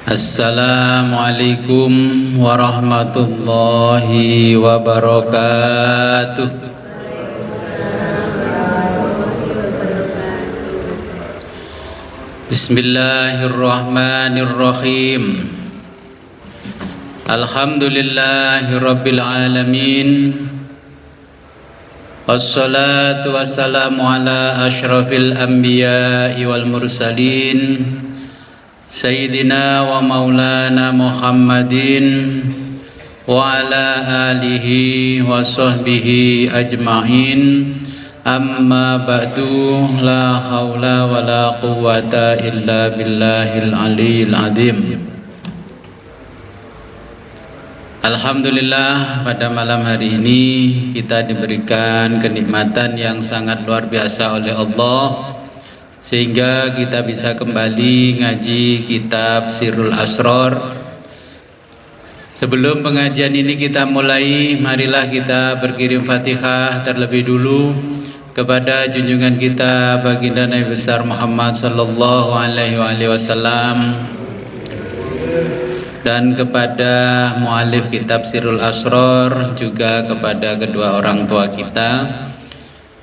Assalamualaikum warahmatullahi wabarakatuh. Bismillahirrahmanirrahim. Alhamdulillahi rabbil alamin. Wassalatu wassalamu ala asyrafil anbiya'i wal mursalin, Sayyidina wa maulana Muhammadin wa ala alihi wa sahbihi ajma'in. Amma ba'du, la hawla wa la quwwata illa billahil aliyyil azim. Alhamdulillah, pada malam hari ini kita diberikan kenikmatan yang sangat luar biasa oleh Allah, sehingga kita bisa kembali ngaji kitab Sirrul Asrar. Sebelum pengajian ini kita mulai, marilah kita berkirim Fatihah terlebih dulu kepada junjungan kita baginda Nabi besar Muhammad sallallahu alaihi wasallam, dan kepada muallif kitab Sirrul Asrar, juga kepada kedua orang tua kita.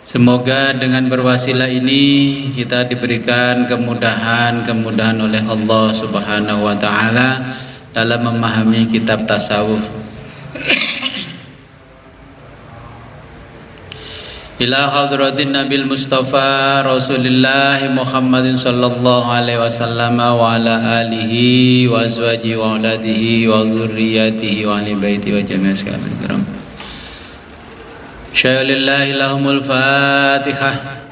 Semoga dengan berwasilah ini kita diberikan kemudahan oleh Allah Subhanahu wa taala dalam memahami kitab tasawuf. Ila hadratin Nabil Mustafa Rasulillah Muhammadin sallallahu alaihi wasallam wa ala alihi wa azwajihi wa auladihi wa dzurriyyatihi wa ali baiti wa jami'is kafirin. Syai'lillahi lahumul Fatihah.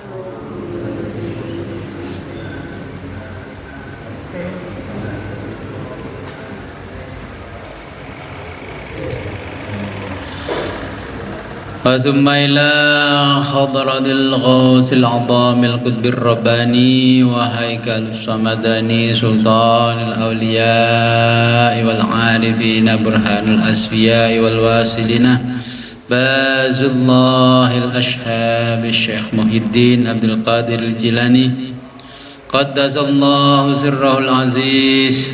Wa thumma ila hadratil ghausil azamil qutbir rabbani wa haikalus samadani sultanil awliya wal arifin burhanul asfiya wal wasilina Bazullahil Ashhab Syekh Muhyiddin Abdul Qadir Al-Jilani Qaddazallahu sirrahul aziz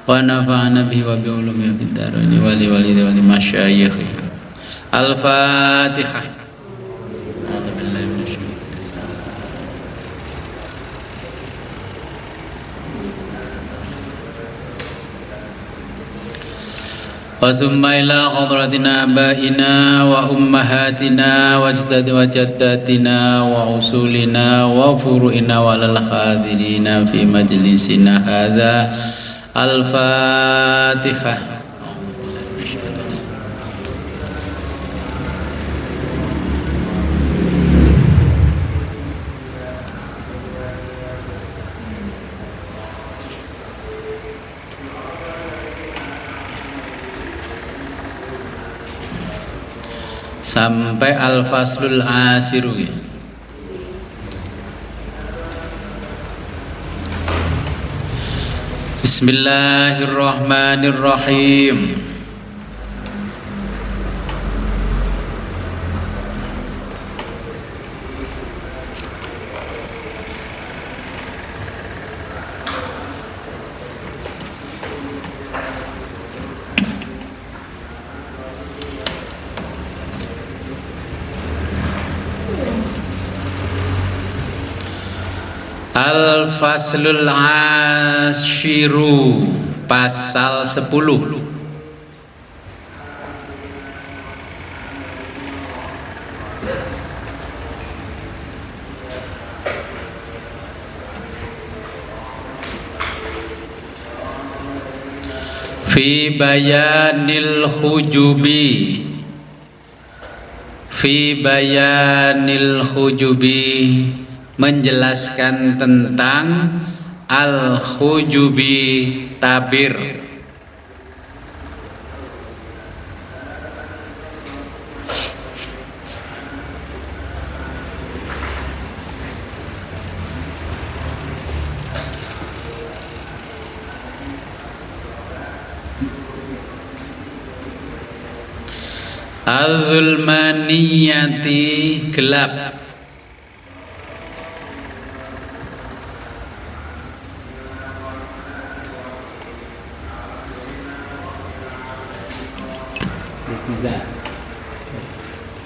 wa nafa'ana bihi wa bi'ulumihi fid dharain wa li walidayhi wa li masyayikhi. Al-Fatihah. Wa thumma ila hadratina abaina wa ummahatina wa jaddatina wa usulina wa furu'ina wa lal hadirina fi majlisina hadza. Al-Fatihah. Sampai al-faslul asiru. Bismillahirrahmanirrahim. Al-faslul ashiru, pasal 10. Fi bayanil hujubi, fi bayanil hujubi, menjelaskan tentang al-hujubi, tabir. Al-zulmaniyati, gelap. Bisa.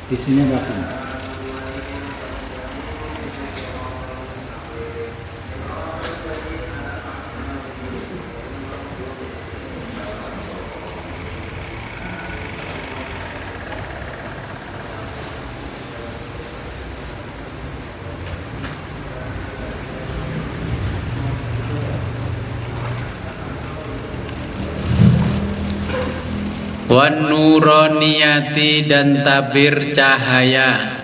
Isinya berapa? Wan nuroniyati dan tabir cahaya.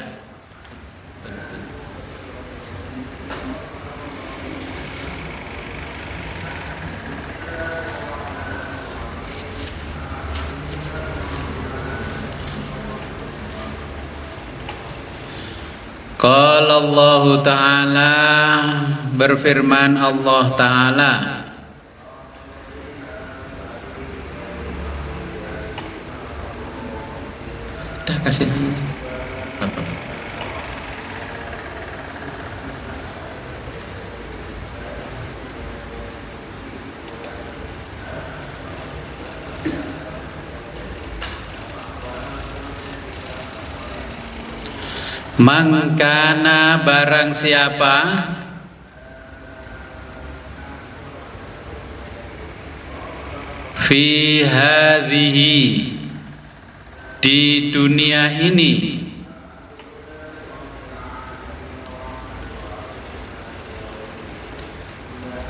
Qala Allah Ta'ala, berfirman Allah Ta'ala, dah kasih apa? Mangkana barang siapa fi hadhihi di dunia ini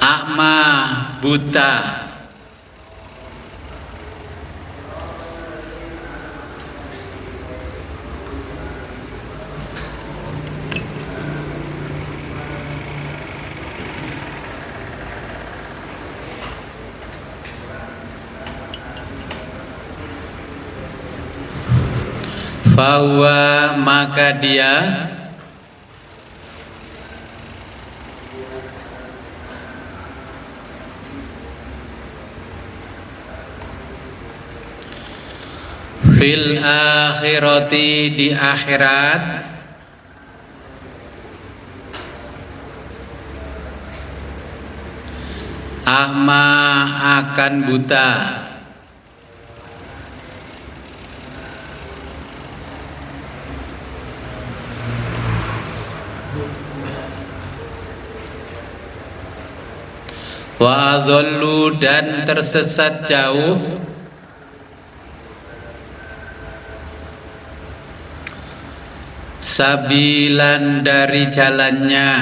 a'ma buta bahwa maka dia fil akhirati di akhirat a'ma akan buta wa adhallu dan tersesat jauh sabilan dari jalannya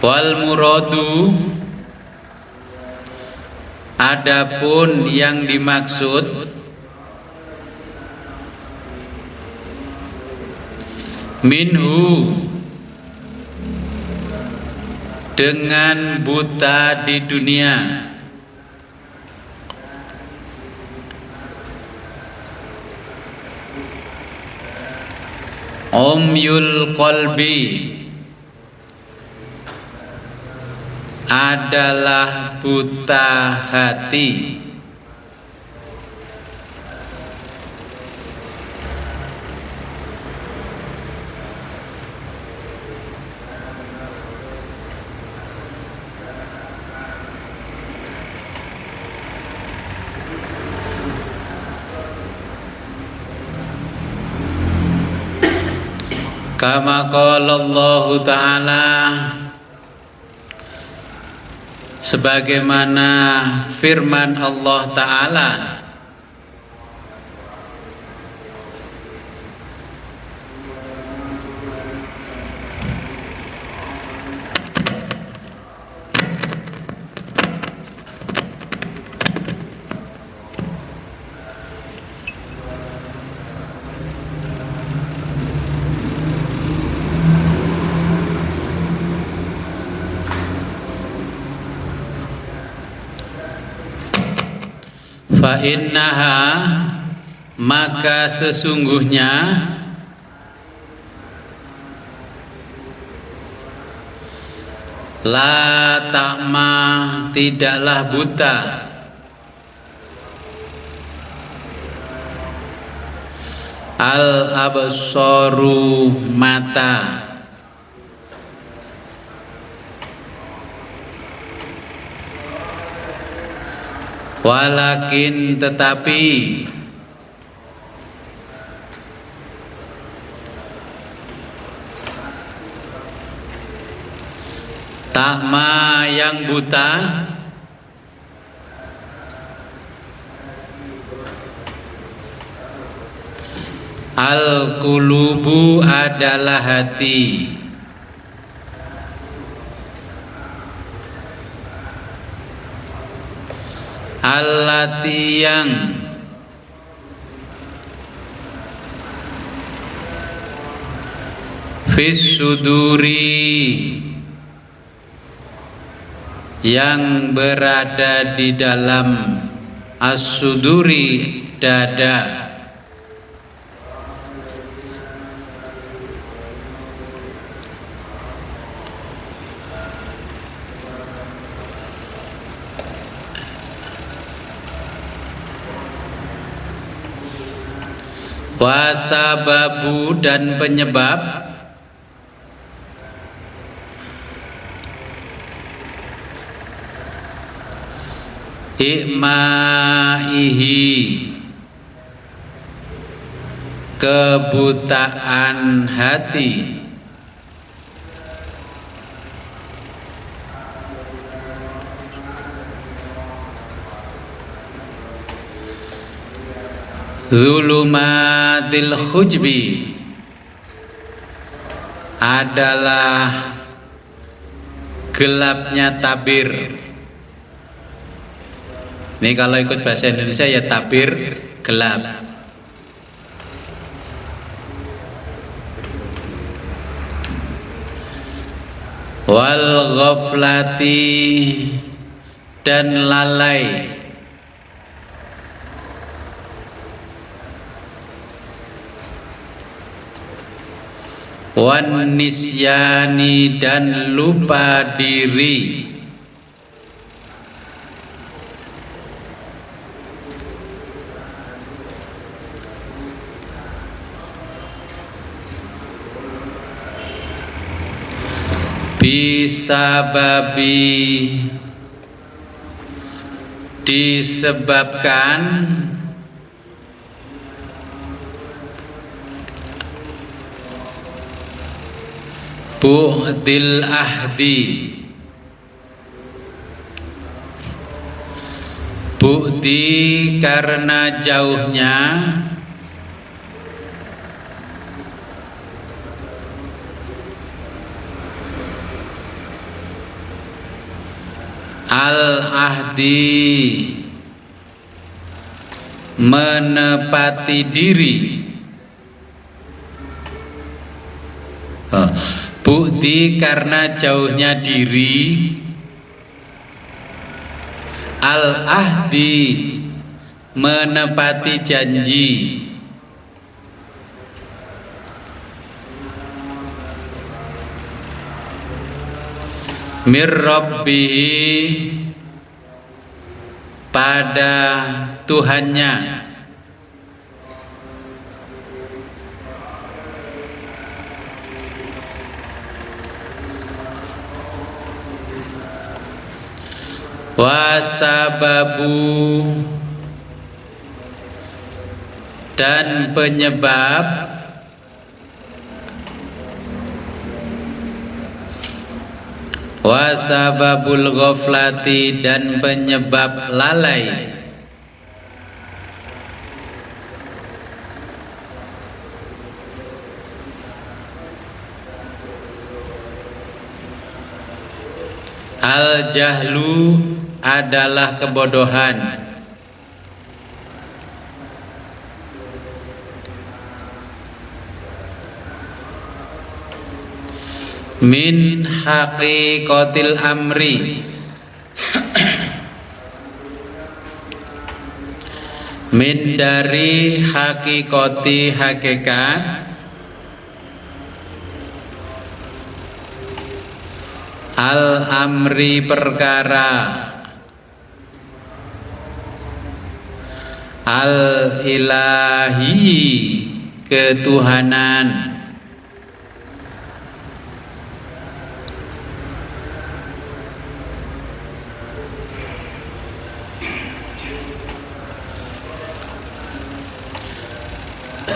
wal muradu adapun yang dimaksud minhu dengan buta di dunia umyul qalbi adalah buta hati kama qala Allah Ta'ala sebagaimana firman Allah Ta'ala fa innaha maka sesungguhnya la ta'ma tidaklah buta Al-absaru mata, walakin tetapi, ta'ma yang buta, al-qulubu adalah hati, allati yang fis suduri yang berada di dalam as-suduri dada, wasababu dan penyebab, ikmaihi kebutaan hati, zulumatil khujbi adalah gelapnya tabir. Ini kalau ikut bahasa Indonesia ya tabir gelap. Wal ghaflati dan lalai, wan nisyani dan lupa diri, bisababi disebabkan bu'dil ahdi, bu'di karena jauhnya, al-ahdi menepati diri, bu'di karena jauhnya diri, al-ahdi menepati janji, mir rabbihi pada Tuhannya, wasababu dan penyebab, wasababul ghaflati dan penyebab lalai, al jahlu adalah kebodohan, min haqiqatil amri min dari haqiqati hakikat, al amri perkara, al ilahi ketuhanan.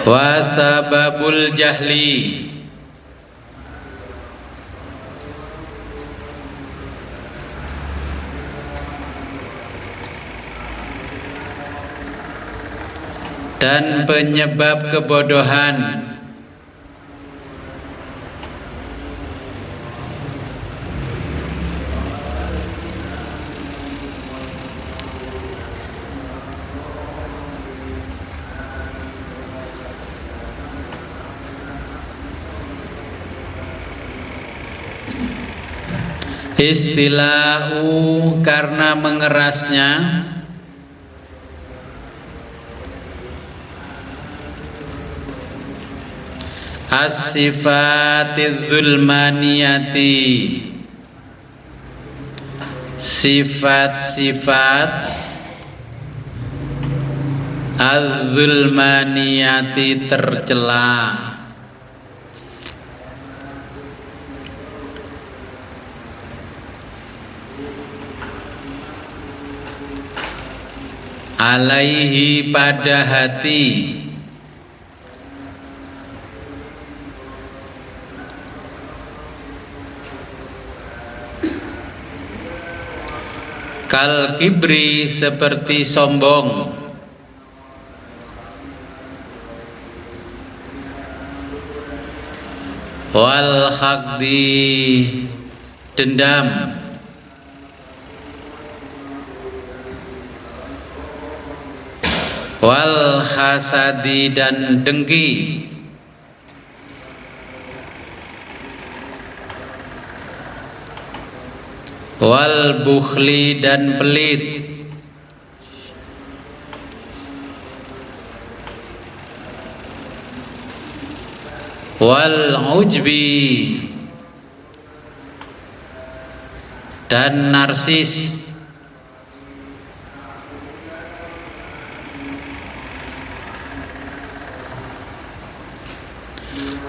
Wa sababul jahli, dan penyebab kebodohan. Istilahu karena mengerasnya, as-sifatiz zulmaniyati, sifat-sifat az-zulmaniyati tercela. Alaihi pada hati, kal kibri seperti sombong, wal khaqdi dendam, wal hasadi dan dengki, wal bukhli dan pelit, wal ujbi dan narsis,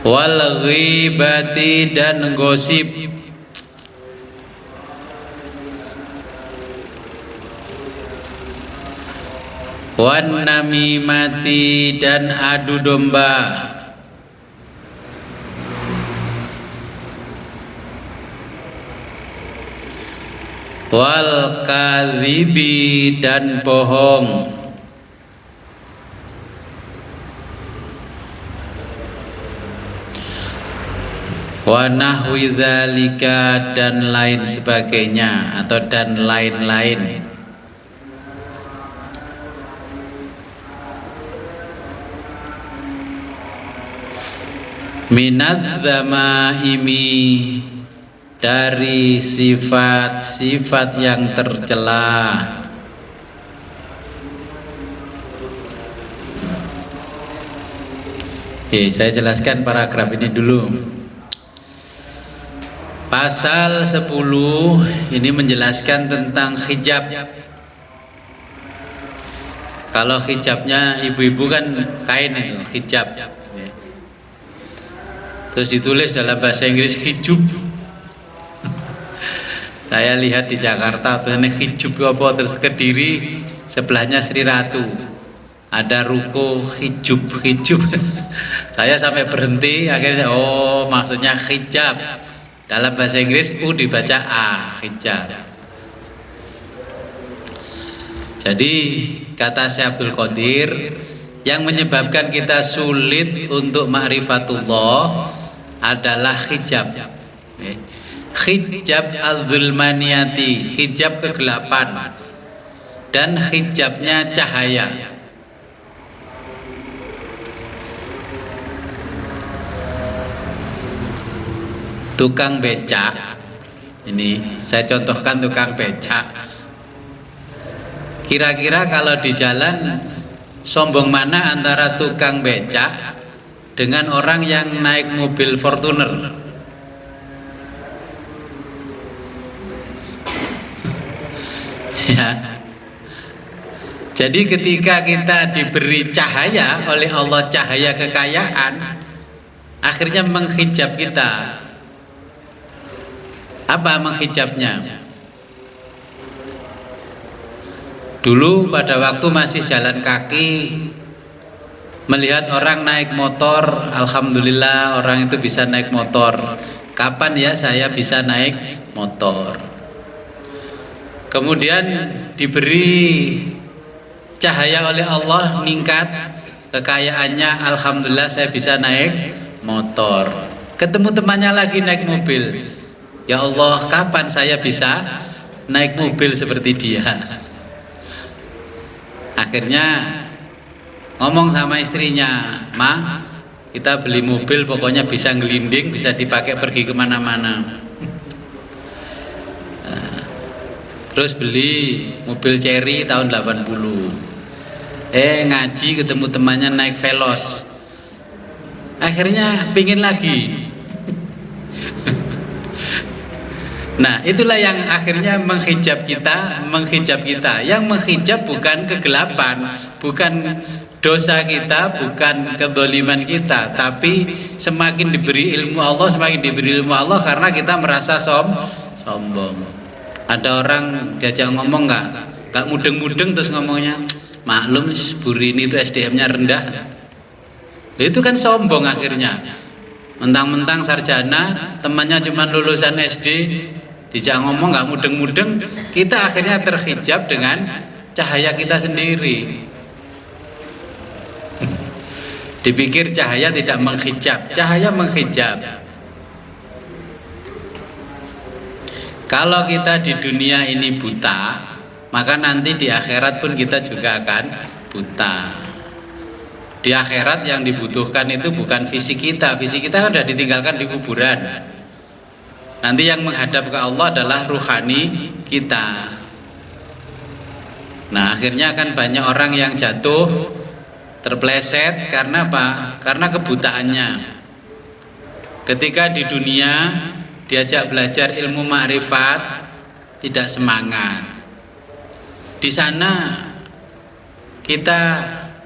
wal ghibati dan gosip, wan namimati dan adu domba, wal kadhibi dan bohong, wa nahwi dzalika dan lain sebagainya atau dan lain-lain. Minadz dzamaimi dari sifat-sifat yang tercela. Saya jelaskan paragraf ini dulu. Pasal 10 ini menjelaskan tentang hijab. Kalau hijabnya ibu-ibu kan kain itu, hijab. Terus ditulis dalam bahasa Inggris hijab. Saya lihat di Jakarta tulisannya hijab apa, terus Kediri sebelahnya Sri Ratu. Ada ruko hijab. Saya sampai berhenti, akhirnya oh maksudnya hijab. Dalam bahasa Inggris U dibaca A, hijab. Jadi kata Syekh Abdul Qadir, yang menyebabkan kita sulit untuk ma'rifatullah adalah hijab. Hijab al-zulmaniyati, hijab kegelapan, dan hijabnya cahaya. Tukang becak, ini saya contohkan tukang becak. Kira-kira kalau di jalan sombong mana antara tukang becak dengan orang yang naik mobil Fortuner? Ya. Jadi ketika kita diberi cahaya oleh Allah, cahaya kekayaan, akhirnya menghijab kita. Apa menghijabnya? Dulu pada waktu masih jalan kaki, melihat orang naik motor, alhamdulillah orang itu bisa naik motor. Kapan ya saya bisa naik motor? Kemudian diberi cahaya oleh Allah, meningkat kekayaannya, alhamdulillah saya bisa naik motor. Ketemu temannya lagi naik mobil, ya Allah kapan saya bisa naik mobil seperti dia? Akhirnya ngomong sama istrinya, "Ma, kita beli mobil pokoknya bisa ngelinding, bisa dipakai pergi kemana-mana." Terus beli mobil Cherry tahun 80. Ngaji ketemu temannya naik Veloz. Akhirnya pingin lagi. Nah, itulah yang akhirnya menghijab kita. Yang menghijab bukan kegelapan, bukan dosa kita, bukan kedzaliman kita, tapi semakin diberi ilmu Allah, karena kita merasa sombong. Ada orang diajak ngomong nggak mudeng-mudeng terus ngomongnya, maklum Bu Rini itu SDM-nya rendah. Itu kan sombong akhirnya. Mentang-mentang sarjana, temannya cuma lulusan SD, dijak ngomong nggak mudeng-mudeng, kita akhirnya terhijab dengan cahaya kita sendiri. Dipikir cahaya tidak menghijab, cahaya menghijab. Kalau kita di dunia ini buta, maka nanti di akhirat pun kita juga akan buta. Di akhirat yang dibutuhkan itu bukan fisik kita kan sudah ditinggalkan di kuburan. Nanti yang menghadap ke Allah adalah ruhani kita. Nah, akhirnya akan banyak orang yang jatuh, terpleset karena apa? Karena kebutaannya. Ketika di dunia diajak belajar ilmu ma'rifat, tidak semangat. Di sana kita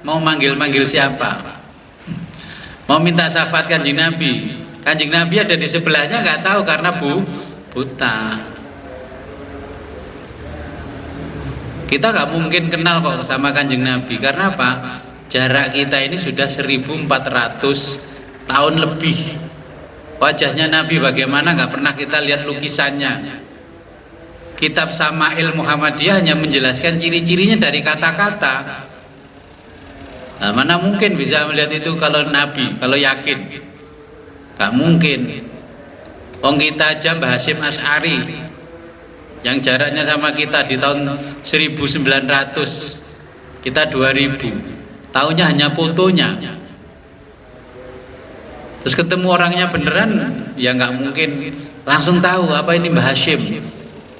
mau manggil-manggil siapa? Mau minta syafaat Kanjeng Nabi. Kanjeng Nabi ada di sebelahnya nggak tahu karena buta. Kita nggak mungkin kenal kok sama Kanjeng Nabi, karena apa? Jarak kita ini sudah 1400 tahun lebih. Wajahnya Nabi bagaimana nggak pernah kita lihat lukisannya. Kitab Sama'il Muhammadiyah hanya menjelaskan ciri-cirinya dari kata-kata. Nah, mana mungkin bisa melihat itu kalau Nabi, kalau yakin? Gak mungkin. Wong kita aja Mbah Hasyim Asy'ari yang jaraknya sama kita di tahun 1900, kita 2000, tahunya hanya fotonya. Terus ketemu orangnya beneran, ya nggak mungkin langsung tahu apa ini Mbah Hasyim.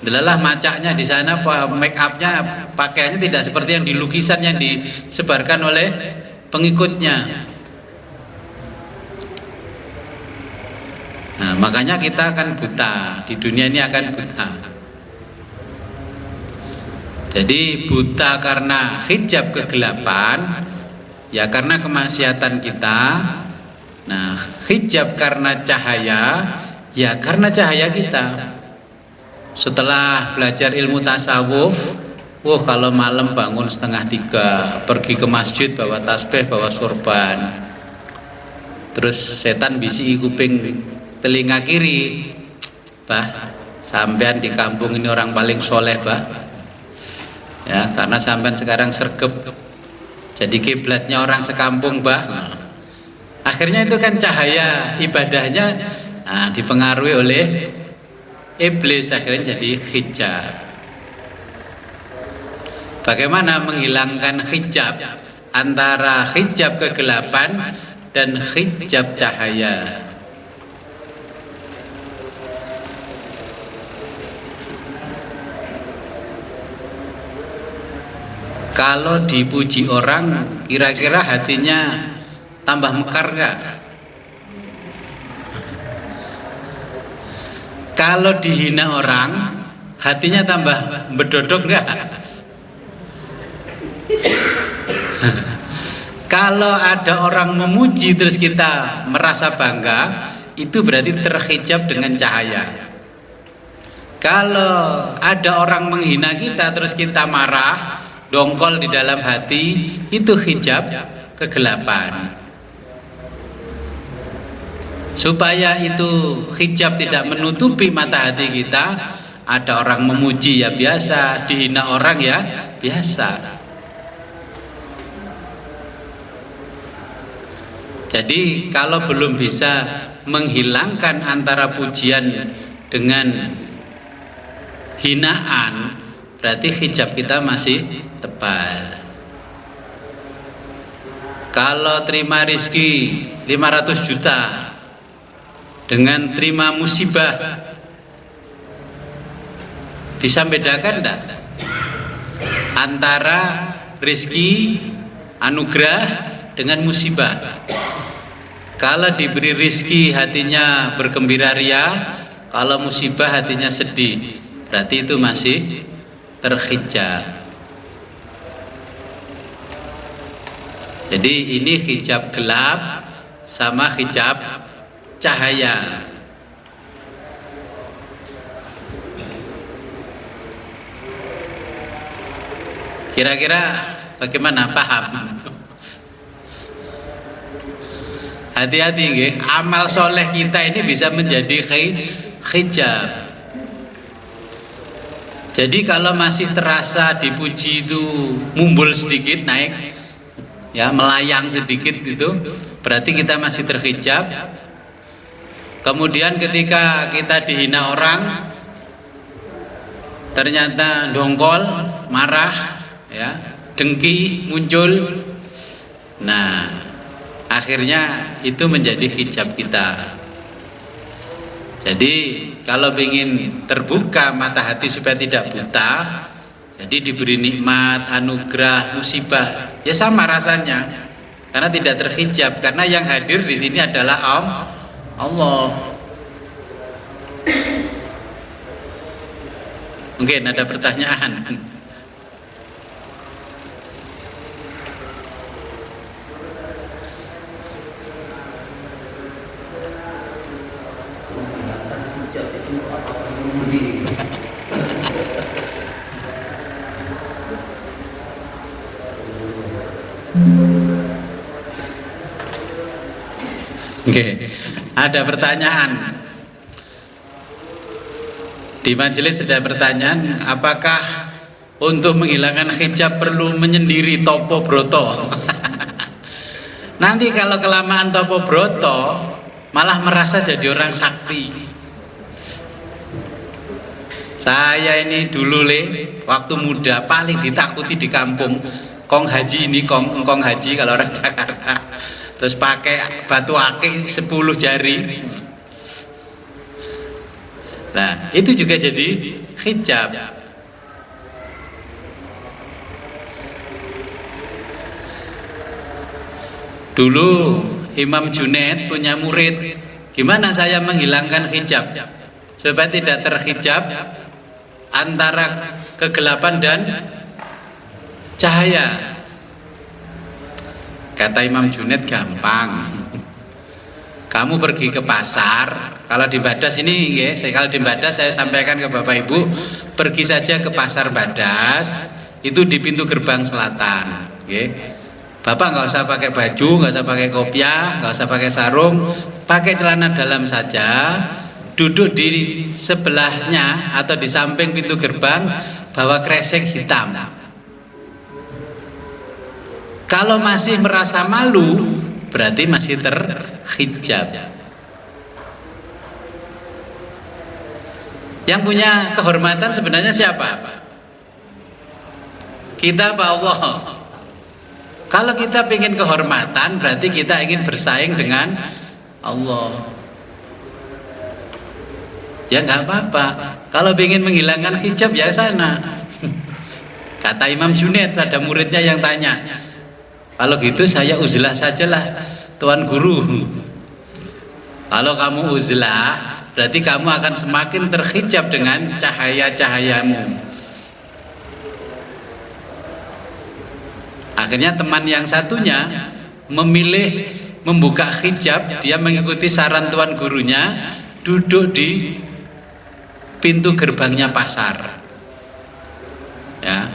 Delalah macaknya di sana, make upnya, pakaiannya tidak seperti yang di lukisan yang disebarkan oleh pengikutnya. Nah, makanya kita akan buta, di dunia ini akan buta. Jadi buta karena hijab kegelapan, ya karena kemaksiatan kita. Nah, hijab karena cahaya, ya karena cahaya kita. Setelah belajar ilmu tasawuf, kalau malam bangun 2:30, pergi ke masjid bawa tasbih, bawa sorban. Terus setan bisi kuping telinga kiri, "Bah, sampean di kampung ini orang paling soleh, Bah. Ya, karena sampean sekarang sergep jadi kiblatnya orang sekampung, Bah." Nah, akhirnya itu kan cahaya ibadahnya dipengaruhi oleh iblis, akhirnya jadi hijab. Bagaimana menghilangkan hijab antara hijab kegelapan dan hijab cahaya? Kalau dipuji orang, kira-kira hatinya tambah mekar nggak? Kalau dihina orang, hatinya tambah bedodok nggak? Kalau ada orang memuji terus kita merasa bangga, itu berarti terhijab dengan cahaya. Kalau ada orang menghina kita terus kita marah, dongkol di dalam hati, itu hijab kegelapan. Supaya itu hijab tidak menutupi mata hati kita, ada orang memuji ya biasa, dihina orang ya biasa. Jadi kalau belum bisa menghilangkan antara pujian dengan hinaan, berarti hijab kita masih tebal. Kalau terima rizki 500 juta dengan terima musibah, bisa bedakan enggak antara rizki anugerah dengan musibah? Kalau diberi rizki hatinya bergembira ria, kalau musibah hatinya sedih, berarti itu masih terhijab. Jadi ini hijab gelap sama hijab cahaya. Kira-kira bagaimana, paham? Hati-hati nggih, amal soleh kita ini bisa menjadi hijab. Jadi kalau masih terasa dipuji itu mumbul sedikit, naik ya, melayang sedikit itu, berarti kita masih terhijab. Kemudian ketika kita dihina orang, ternyata dongkol, marah ya, dengki muncul, nah akhirnya itu menjadi hijab kita. Jadi kalau ingin terbuka mata hati supaya tidak buta, jadi diberi nikmat, anugerah, musibah, ya sama rasanya, karena tidak terhijab, karena yang hadir di sini adalah Allah. Mungkin ada pertanyaan. Oke, ada pertanyaan di majelis, ada pertanyaan, apakah untuk menghilangkan hijab perlu menyendiri topo broto? Nanti kalau kelamaan topo broto malah merasa jadi orang sakti. Saya ini dulu waktu muda paling ditakuti di kampung, kong haji ini, kong haji kalau orang Jakarta, terus pakai batu akik 10 jari. Nah itu juga jadi hijab. Dulu Imam Junaid punya murid, gimana saya menghilangkan hijab supaya tidak terhijab antara kegelapan dan cahaya. Kata Imam Junaid, gampang. Kamu pergi ke pasar, kalau di Badas ini ya, kalau di Badas saya sampaikan ke Bapak Ibu, pergi saja ke pasar Badas, itu di pintu gerbang selatan, ya. Bapak nggak usah pakai baju, nggak usah pakai kopiah, nggak usah pakai sarung, pakai celana dalam saja, duduk di sebelahnya atau di samping pintu gerbang, bawa kresek hitam. Kalau masih merasa malu, berarti masih terhijab. Yang punya kehormatan sebenarnya siapa? Kita apa Allah? Kalau kita ingin kehormatan, berarti kita ingin bersaing dengan Allah. Ya nggak apa-apa. Kalau ingin menghilangkan hijab ya sana. Kata Imam Junaid, ada muridnya yang tanya, kalau gitu saya uzlah sajalah Tuan Guru. Kalau kamu uzlah, berarti kamu akan semakin terhijab dengan cahaya-cahayamu. Akhirnya teman yang satunya memilih membuka hijab, dia mengikuti saran tuan gurunya, duduk di pintu gerbangnya pasar. Ya.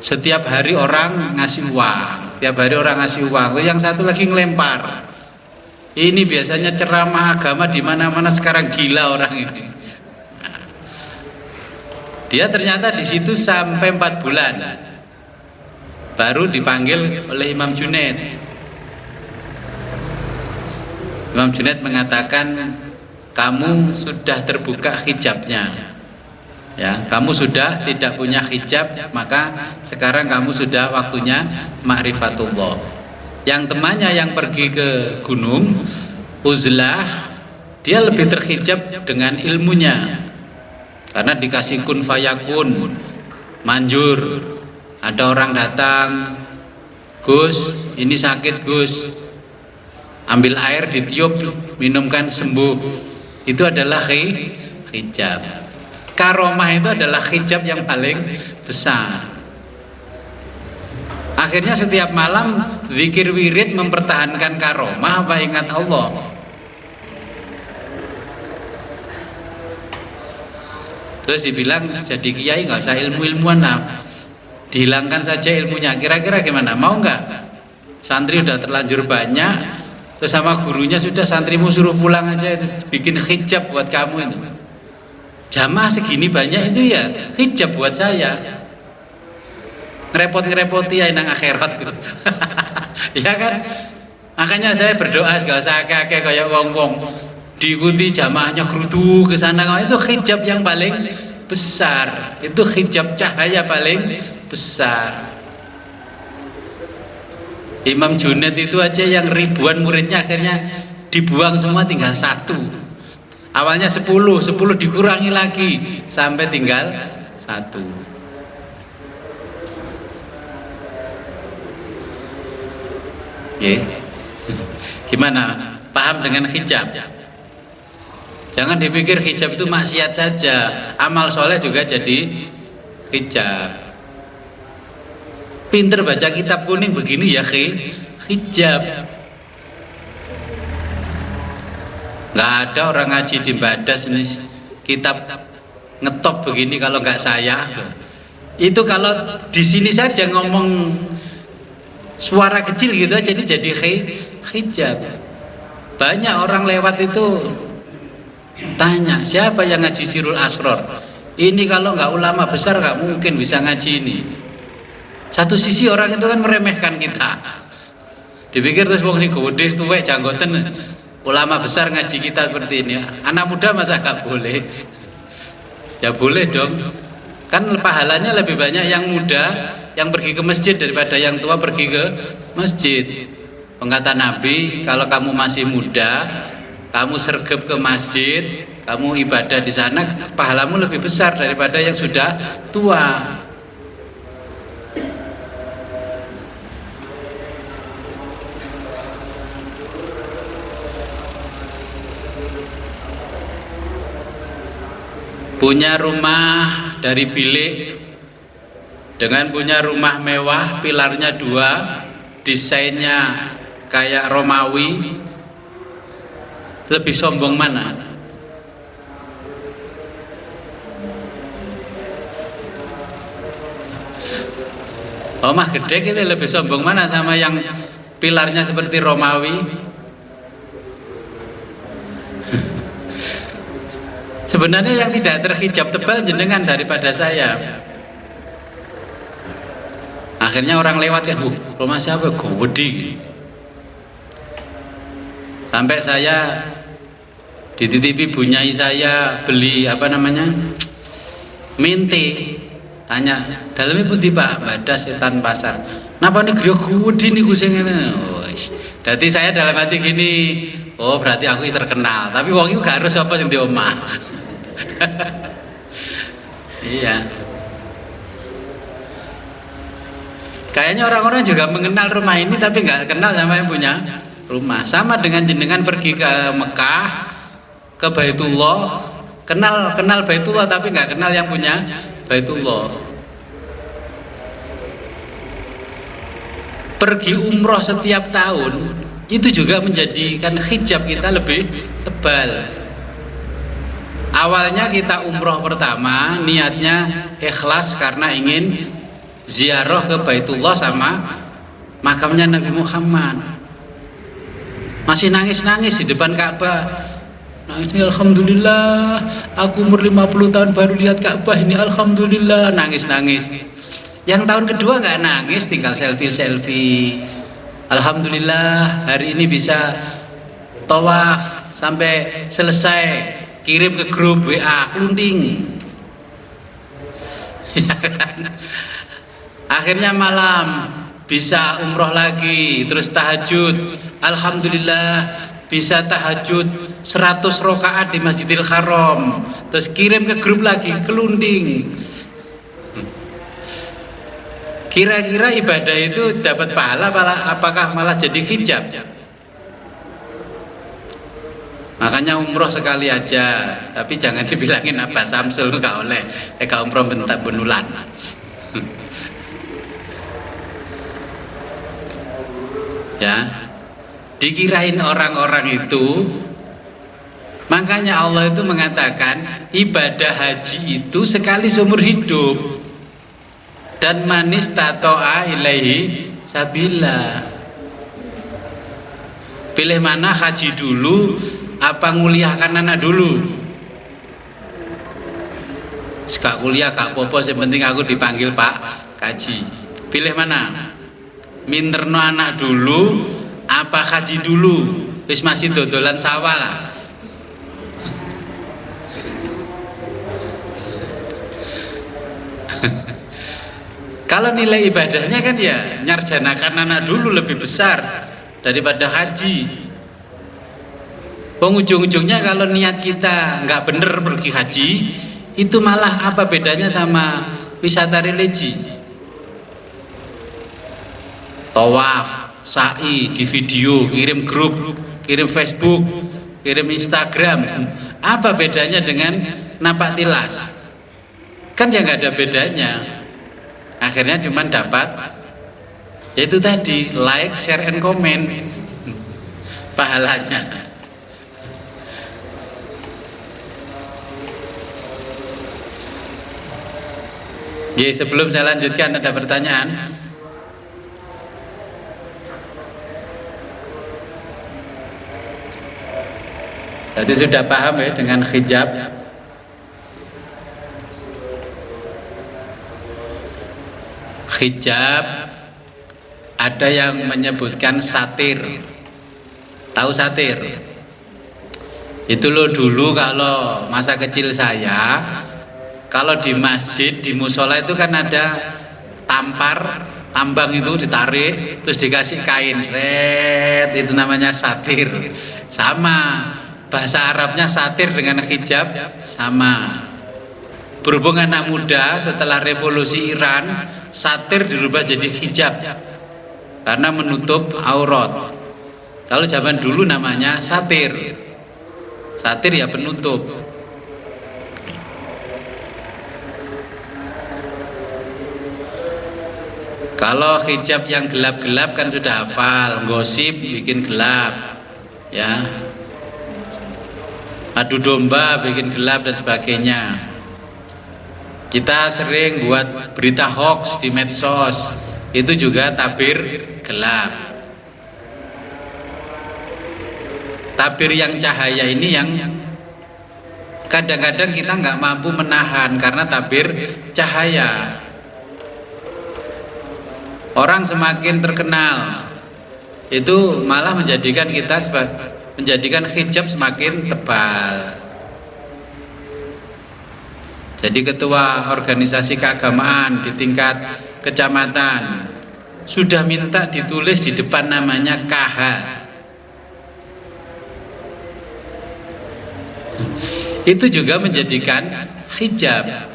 Setiap hari orang ngasih uang, tiap hari orang ngasih uang. Yang satu lagi ngelempar. Ini biasanya ceramah agama di mana-mana, sekarang gila orang ini. Dia ternyata di situ sampai 4 bulan. Baru dipanggil oleh Imam Junaid. Imam Junaid mengatakan, kamu sudah terbuka hijabnya, ya, kamu sudah tidak punya hijab, maka sekarang kamu sudah waktunya ma'rifatullah. Yang temannya yang pergi ke gunung uzlah, dia lebih terhijab dengan ilmunya, karena dikasih kun fayakun, manjur. Ada orang datang, Gus, ini sakit Gus, ambil air ditiup, minumkan sembuh. Itu adalah hijab. Karomah itu adalah hijab yang paling besar. Akhirnya setiap malam zikir wirid mempertahankan karomah apa ingat Allah. Terus dibilang jadi kiai nggak usah ilmu-ilmuan lah, dihilangkan saja ilmunya. Kira-kira gimana? Mau nggak? Santri udah terlanjur banyak, terus sama gurunya sudah, santrimu suruh pulang aja, itu bikin hijab buat kamu itu. Jamaah segini banyak itu ya hijab buat saya. Ngerepot-ngerepoti ya nang akhirat gitu. Ya kan? Makanya saya berdoa gak usah akeh-akeh kayak wong-wong. Diikuti jamaahnya gerutu ke sana, itu hijab yang paling besar. Itu hijab cahaya paling besar. Imam Junaid itu aja yang ribuan muridnya akhirnya dibuang semua, tinggal 1. Awalnya 10 dikurangi lagi sampai tinggal 1. Gimana? Paham dengan hijab? Jangan dipikir hijab itu maksiat saja, amal soleh juga jadi hijab. Pinter baca kitab kuning begini ya hijab. Nggak ada orang ngaji di Badas ini kitab ngetop begini kalau nggak saya. Itu kalau di sini saja ngomong suara kecil gitu aja jadi hijab. Banyak orang lewat itu tanya, siapa yang ngaji Sirul Asror? Ini kalau nggak ulama besar nggak mungkin bisa ngaji ini. Satu sisi orang itu kan meremehkan kita. Dipikir terus wong sing gede tuwek janggoten, ulama besar ngaji kita seperti ini. Anak muda masa nggak boleh? Ya boleh dong. Kan pahalanya lebih banyak yang muda yang pergi ke masjid daripada yang tua pergi ke masjid. Kata Nabi, kalau kamu masih muda, kamu sergap ke masjid, kamu ibadah di sana, pahalamu lebih besar daripada yang sudah tua. Punya rumah dari bilik dengan punya rumah mewah, pilarnya 2, desainnya kayak Romawi, lebih sombong mana? Rumah gede gitu lebih sombong mana sama yang pilarnya seperti Romawi? Sebenarnya yang tidak terhijab tebal jenengan daripada saya. Akhirnya orang lewat kan, rumah siapa? Gede. Sampai saya dititipi bunyai saya beli apa namanya? Minti. Tanya, dalamnya putih Pak, Badas Setan Pasar. Napa nih griya gede nih kusing ngene? Jadi saya dalam hati gini, oh berarti aku terkenal. Tapi wong itu gak harus apa sing di omah. Iya. Kayaknya orang-orang juga mengenal rumah ini tapi nggak kenal sama yang punya rumah. Sama dengan jenengan pergi ke Mekah, ke Baitullah, kenal Baitullah tapi nggak kenal yang punya Baitullah. pergi umroh setiap tahun itu juga menjadikan hijab kita lebih tebal. Awalnya kita umroh pertama niatnya ikhlas karena ingin ziarah ke Baitullah sama makamnya Nabi Muhammad. Masih nangis-nangis di depan Ka'bah. Nangis, alhamdulillah, aku umur 50 tahun baru lihat Ka'bah ini, alhamdulillah, nangis-nangis. Yang tahun kedua nggak nangis, tinggal selfie. Alhamdulillah, hari ini bisa tawaf sampai selesai, kirim ke grup WA, kelunding. Akhirnya malam bisa umroh lagi, terus tahajud. Alhamdulillah bisa tahajud 100 rakaat di Masjidil Haram, terus kirim ke grup lagi, kelunding. Kira-kira ibadah itu dapat pahala apakah malah jadi hijab? Makanya umroh sekali aja, tapi jangan dibilangin apa Samsul nggak oleh, kalau umroh bentak benulan. Ya, dikirain orang-orang itu. Makanya Allah itu mengatakan ibadah haji itu sekali seumur hidup, dan manis tato'a ilaihi sabila. Pilih mana, haji dulu apa nguliahkan anak dulu? Sekak kuliah gak apa-apa, yang penting aku dipanggil Pak Kaji. Pilih mana? Minterno anak dulu apa haji dulu? Wis masih dodolan sawah lah. Kalau nilai ibadahnya kan ya nyarjanakan anak dulu lebih besar daripada haji. Ujung-ujungnya kalau niat kita nggak bener pergi haji, itu malah apa bedanya sama wisata religi? Tawaf, sa'i di video, kirim grup, kirim Facebook, kirim Instagram. Apa bedanya dengan napak tilas? Kan ya nggak ada bedanya. Akhirnya cuman dapat yaitu tadi like, share, and comment pahalanya. Ya, sebelum saya lanjutkan ada pertanyaan? Jadi sudah paham ya dengan hijab? Hijab ada yang menyebutkan satir. Tahu satir? Itu loh, dulu kalau masa kecil saya, kalau di masjid, di musola itu kan ada tampar, tambang itu ditarik, terus dikasih kain, seret, itu namanya satir. Sama, bahasa Arabnya satir dengan hijab sama. Berhubung anak muda setelah revolusi Iran, satir dirubah jadi hijab karena menutup aurat. Kalau zaman dulu namanya satir. Satir ya penutup. Kalau hijab yang gelap-gelap kan sudah hafal, gosip bikin gelap, ya. Adu domba bikin gelap dan sebagainya. Kita sering buat berita hoax di medsos, itu juga tabir gelap. Tabir yang cahaya ini yang kadang-kadang kita nggak mampu menahan karena tabir cahaya. Orang semakin terkenal, itu malah menjadikan kita menjadikan hijab semakin tebal. Jadi ketua organisasi keagamaan di tingkat kecamatan sudah minta ditulis di depan namanya KH. Itu juga menjadikan hijab.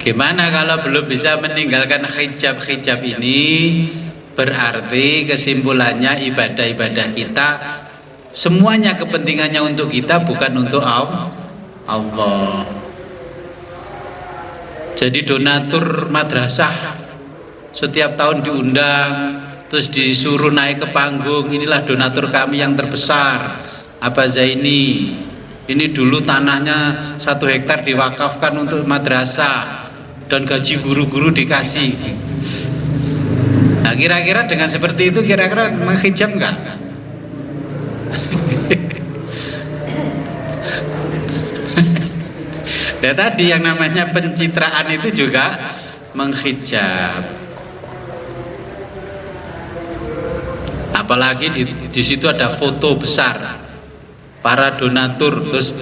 Gimana kalau belum bisa meninggalkan hijab-hijab ini? Berarti kesimpulannya ibadah-ibadah kita semuanya kepentingannya untuk kita, bukan untuk Allah. Jadi donatur madrasah setiap tahun diundang, terus disuruh naik ke panggung, inilah donatur kami yang terbesar, Abah Zaini. Ini dulu tanahnya 1 hektar diwakafkan untuk madrasah dan gaji guru-guru dikasih. Nah, kira-kira dengan seperti itu kira-kira menghijab enggak? Ya tadi yang namanya pencitraan itu juga menghijab. Apalagi di situ ada foto besar para donatur, terus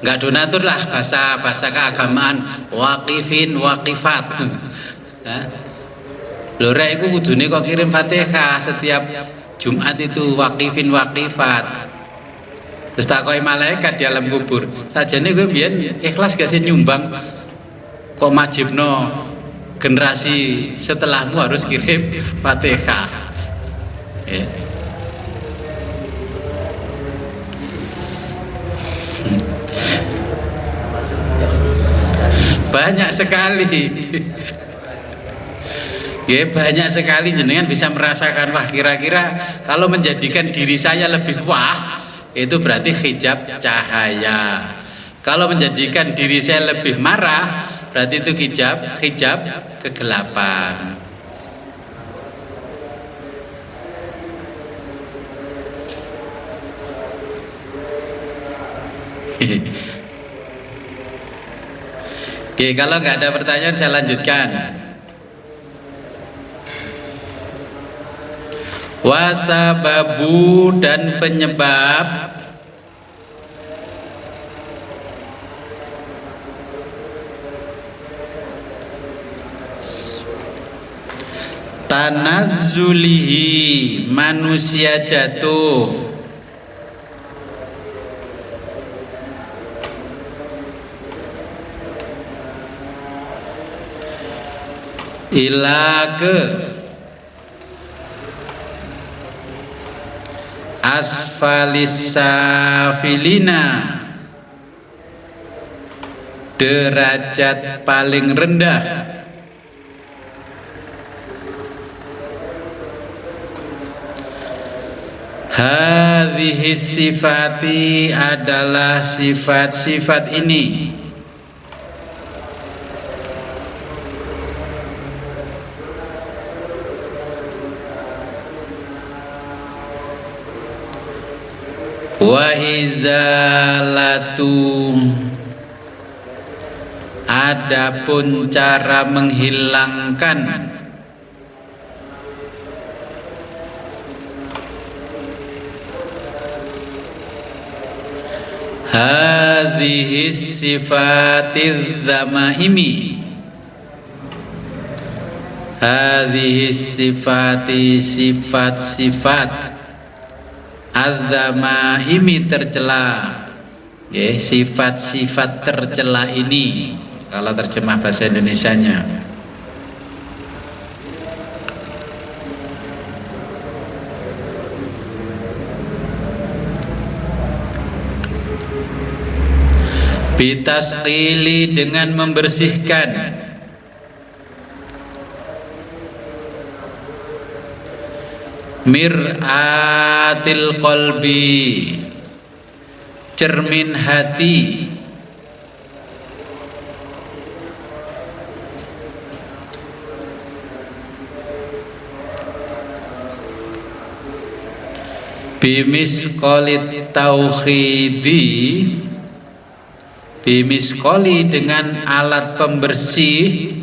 enggak donatur lah, bahasa keagamaan, waqifin waqifat. Lho rek iku kudune kok kirim Fatihah setiap Jumat itu, waqifin waqifat. Terus takoki malaikat di alam kubur, sajane kowe biyen ikhlas gak sih nyumbang, kok majibno generasi setelahmu harus kirim Fatihah. Banyak sekali. Ya, banyak sekali jenengan bisa merasakan, wah kira-kira kalau menjadikan diri saya lebih wah, itu berarti hijab cahaya. Kalau menjadikan diri saya lebih marah, berarti itu hijab kegelapan. Oke, kalau nggak ada pertanyaan saya lanjutkan. Wasababu dan penyebab tanazzulihi manusia jatuh ila ke asfalisafilina, derajat paling rendah. Hadhihi sifati adalah sifat-sifat ini. Wa izalatu, adapun cara menghilangkan hadhihi sifatiz zamaimi, hadhihi sifati sifat-sifat az-zamaimi tercela, ya, sifat-sifat tercela ini kalau terjemah bahasa Indonesianya. Bitasqili, dengan membersihkan, mir'atil qalbi, cermin hati, bimisqalit tauhidi, bimisqali dengan alat pembersih,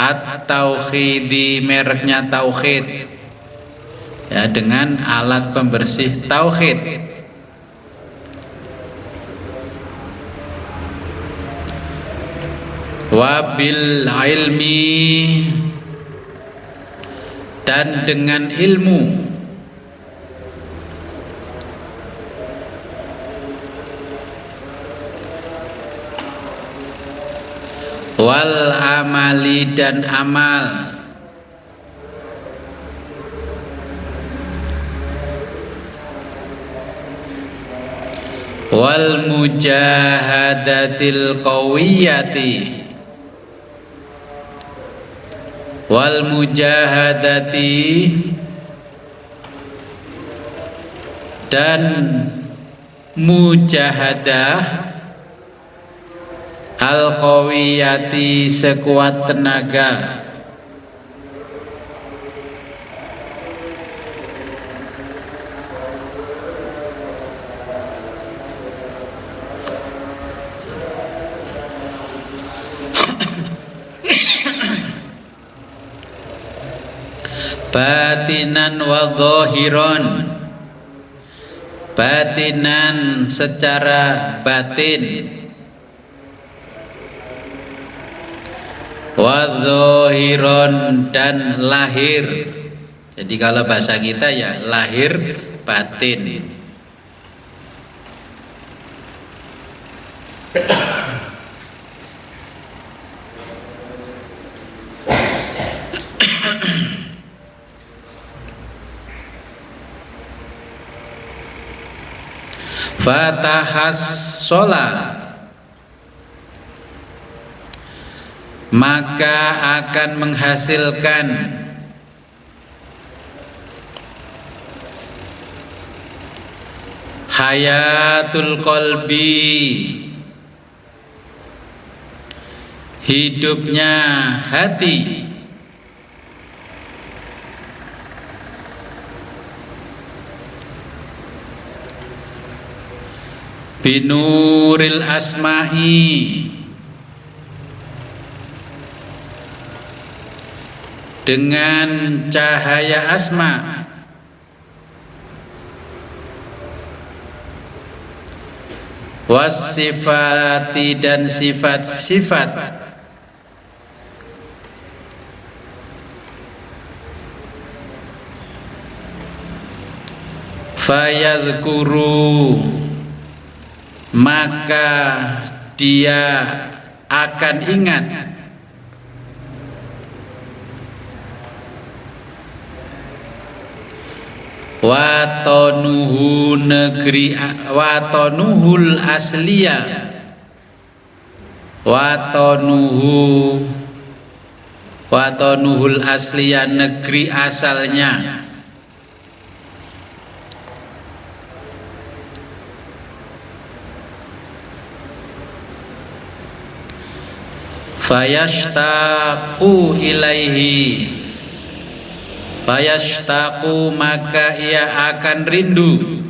at-tauhidi mereknya tauhid, ya, dengan alat pembersih tauhid. Wabil ilmi, dan dengan ilmu. wal amali dan amal, wal mujahadatil qawiyati, wal mujahadati dan mujahadah al-qawiyati sekuat tenaga, batinan wa dhahiran, batinan secara batin, wa dhahiran dan lahir. Jadi kalau bahasa kita ya lahir batin. Fatahas sholat, maka akan menghasilkan hayatul qalbi, hidupnya hati, binuril asma'i, dengan cahaya asma, wasifati dan sifat-sifat, fayadhkuru, maka dia akan ingat, watonuhu negeri, watonuhul asliya, watonuhul asliya negeri asalnya, fayashtaqu ilaihi, fayashtaqu maka ia akan rindu,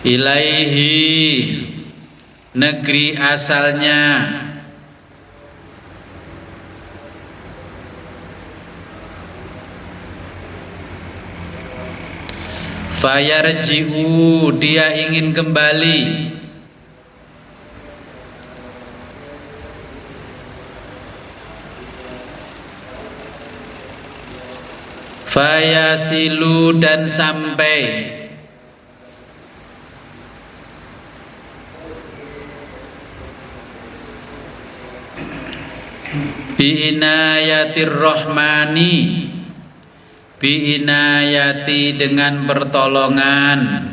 ilaihi negeri asalnya, fayarji'u dia ingin kembali, fayasilu dan sampai, biinayatir rahmani, biinayati dengan pertolongan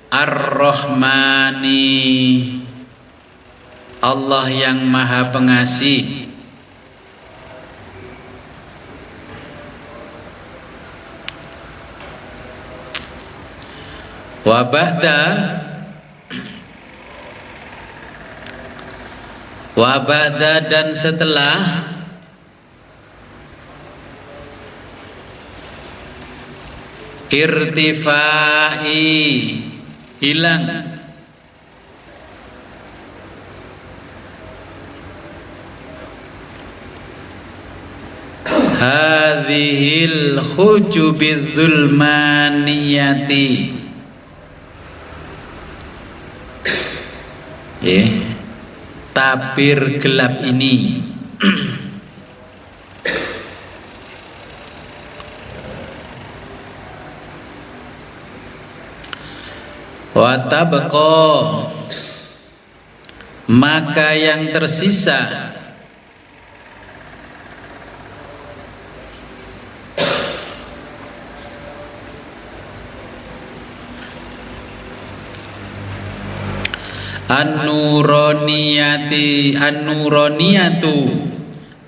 ar-rahmani, Allah yang maha pengasih, wa ba'da dan setelah irtifai hilang, hadhil hujubiz zulmaniyati, tabir gelap ini, wa tabqa maka yang tersisa an-nuroniyatu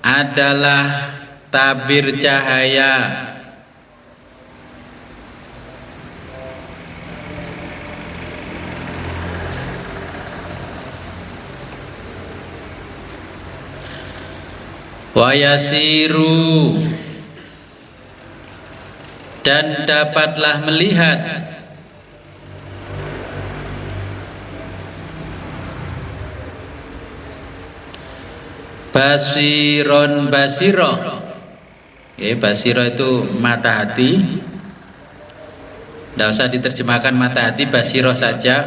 adalah tabir cahaya, wayasiru dan dapatlah melihat basiron basiro. Basiro itu mata hati, tidak usah diterjemahkan mata hati, basiro saja.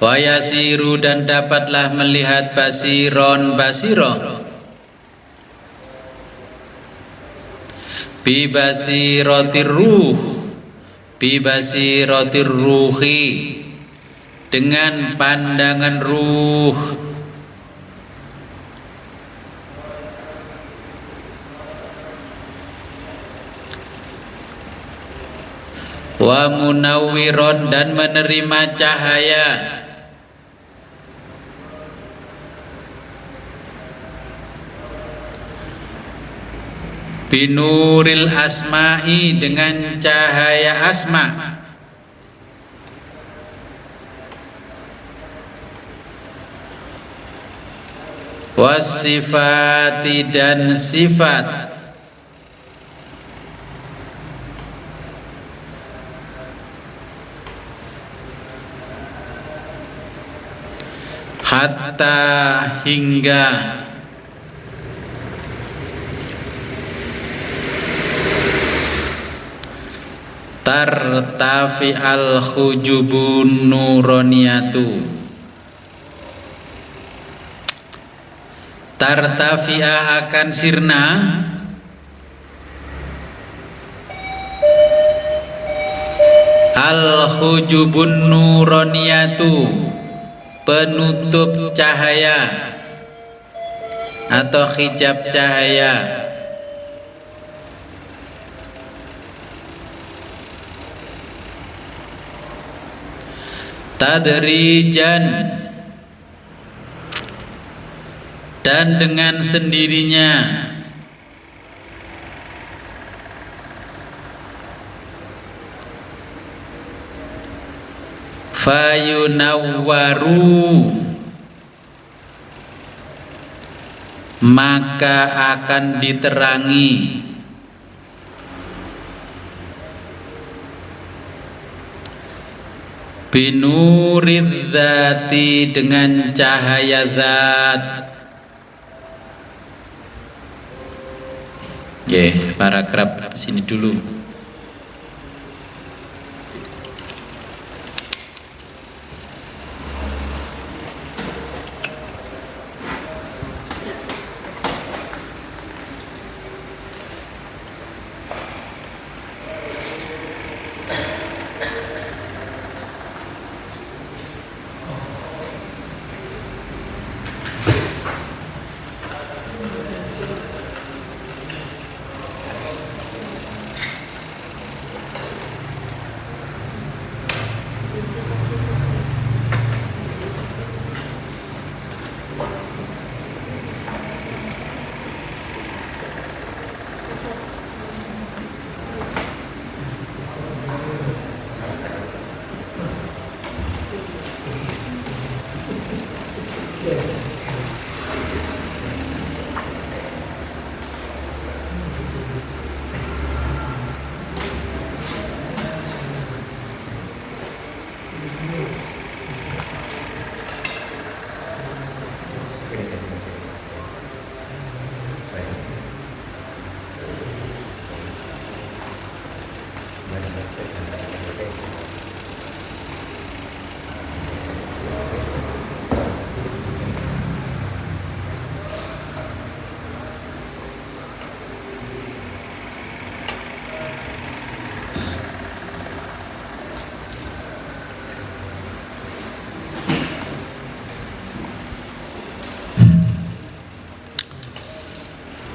Wayasiru dan dapatlah melihat basiron basiro, bibasirotir ruh, bibasirotir ruhi, dengan pandangan ruh. Wa munawwiron dan menerima cahaya, binuril asma'i dengan cahaya asma, wasifati dan sifat, hatta hingga tartafi al khujubun nuroniyatu, tartafi'a akan sirna al khujubun nuroniyatu, penutup cahaya atau hijab cahaya, tadrijan dan dengan sendirinya, fayunawwaru maka akan diterangi, binuridzati dengan cahaya zat. Paragraf sini dulu.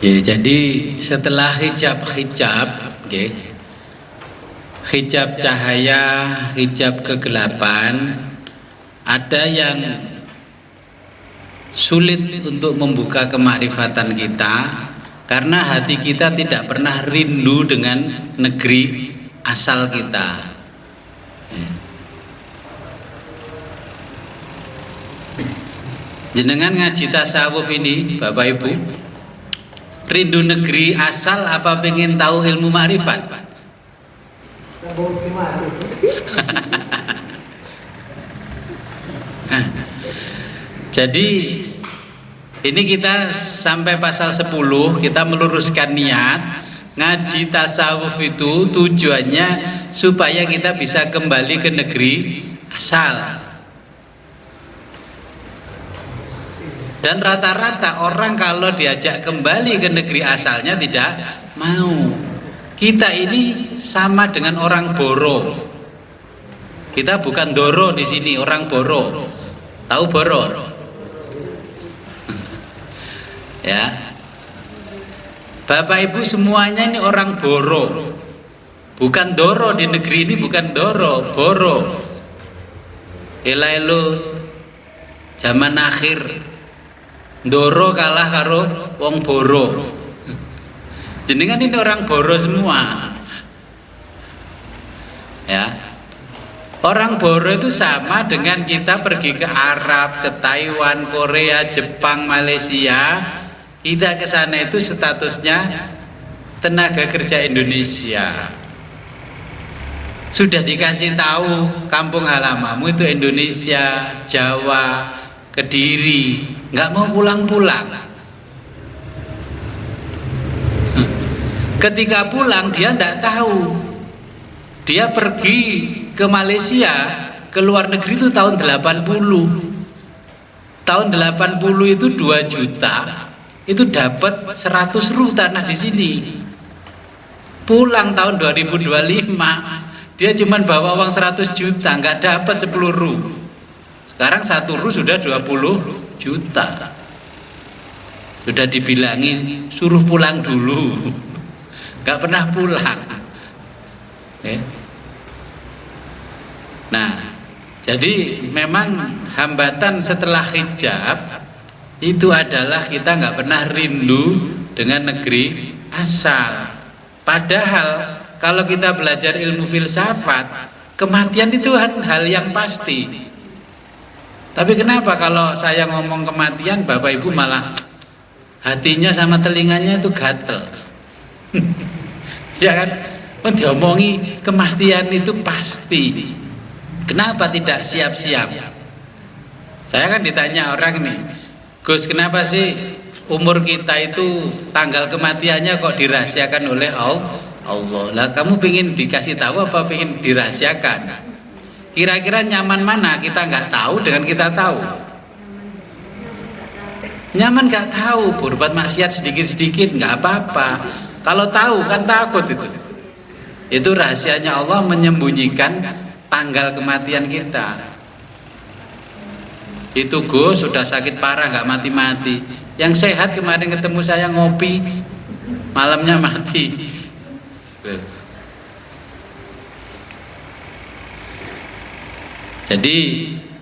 Ya, jadi setelah hijab okay, hijab cahaya, hijab kegelapan, ada yang sulit untuk membuka kemakrifatan kita karena hati kita tidak pernah rindu dengan negeri asal kita. Jenengan ngaji tasawuf ini, Bapak Ibu, rindu negeri asal apa pengen tahu ilmu makrifat? Jadi ini kita sampai pasal 10, kita meluruskan niat. Ngaji tasawuf itu tujuannya supaya kita bisa kembali ke negeri asal. Dan rata-rata orang kalau diajak kembali ke negeri asalnya tidak mau. Kita ini sama dengan orang Boro. Kita bukan Doro di sini, orang Boro. Tahu Boro? Ya. Bapak Ibu semuanya ini orang Boro. Bukan Doro di negeri ini, bukan Doro, Boro. Elo zaman akhir Doro kalah karo wong Boro. Jenengan ini orang Boro semua. Ya. Orang Boro itu sama dengan kita pergi ke Arab, ke Taiwan, Korea, Jepang, Malaysia. Kita ke sana itu statusnya tenaga kerja Indonesia. Sudah dikasih tahu kampung halamanmu itu Indonesia, Jawa, Kediri, nggak mau pulang-pulang. Ketika pulang dia nggak tahu. Dia pergi ke Malaysia, ke luar negeri itu tahun 80. Tahun 80 itu 2 juta, itu dapat 100 ruh tanah di sini. Pulang tahun 2025, dia cuma bawa uang 100 juta, nggak dapat 10 ruh. Sekarang 1 ruh sudah 20 juta. Sudah dibilangi suruh pulang dulu, nggak pernah pulang. Nah, jadi memang hambatan setelah hijab itu adalah kita nggak pernah rindu dengan negeri asal. Padahal kalau kita belajar ilmu filsafat, kematian itu hal yang pasti. Tapi kenapa kalau saya ngomong kematian, Bapak Ibu malah hatinya sama telinganya itu gatel? Ya kan? Diomongi kematian itu pasti. Kenapa tidak siap-siap? Saya kan ditanya orang nih, Gus, kenapa sih umur kita itu tanggal kematiannya kok dirahasiakan oleh Allah? Lah kamu pengen dikasih tahu apa pengen dirahasiakan? Kira-kira nyaman mana kita nggak tahu dengan kita tahu? Nyaman nggak tahu, berbuat maksiat sedikit-sedikit nggak apa-apa. Kalau tahu kan takut itu. Itu rahasianya Allah menyembunyikan tanggal kematian kita. Itu Gus sudah sakit parah nggak mati-mati. Yang sehat kemarin ketemu saya ngopi, malamnya mati. Jadi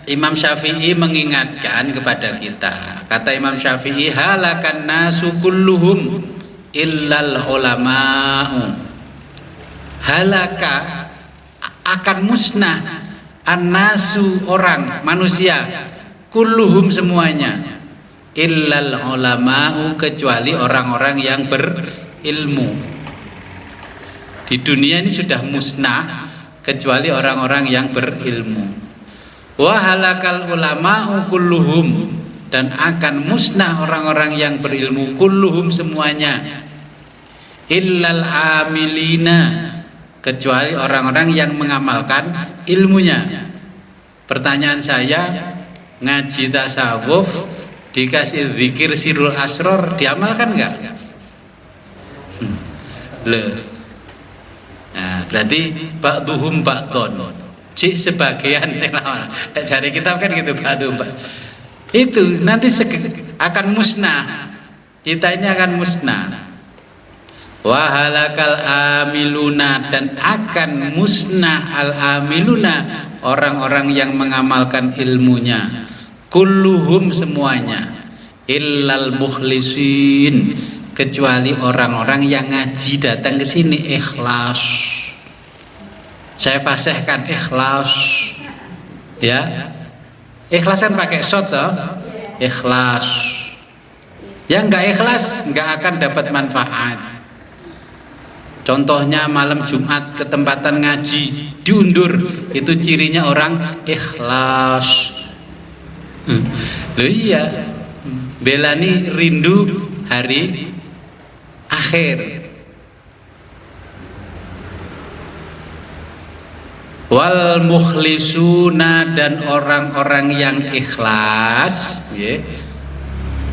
Imam Syafi'i mengingatkan kepada kita. Kata Imam Syafi'i, halakan nasu kulluhum illal ulama'u. Halaka, akan musnah an-nasu, orang, manusia, kulluhum semuanya, illal ulama'u, kecuali orang-orang yang berilmu. Di dunia ini sudah musnah kecuali orang-orang yang berilmu. Wa halakal ulama'u kulluhum, dan akan musnah orang-orang yang berilmu, kulluhum semuanya, illal amilina, kecuali orang-orang yang mengamalkan ilmunya. Pertanyaan saya, ngaji tasawuf dikasih zikir sirul asror, diamalkan enggak? Nah, berarti ba'duhum ba'don, cik sebagian dari kita kan gitu, ba'duhum ba'don. Itu nanti akan musnah. kita ini akan musnah. Wa halakal amiluna, dan akan musnah al amiluna, orang-orang yang mengamalkan ilmunya, kulluhum semuanya, illal mukhlisin, kecuali orang-orang yang ngaji datang ke sini ikhlas. Saya fasihkan ikhlas, ya. Ikhlas kan pakai shot toh, ikhlas. Yang enggak ikhlas enggak akan dapat manfaat. Contohnya malam Jumat ketempatan ngaji diundur, itu cirinya orang ikhlas. Loh iya, belani rindu hari akhir. Wal mukhlisuna, dan orang-orang yang ikhlas, ya,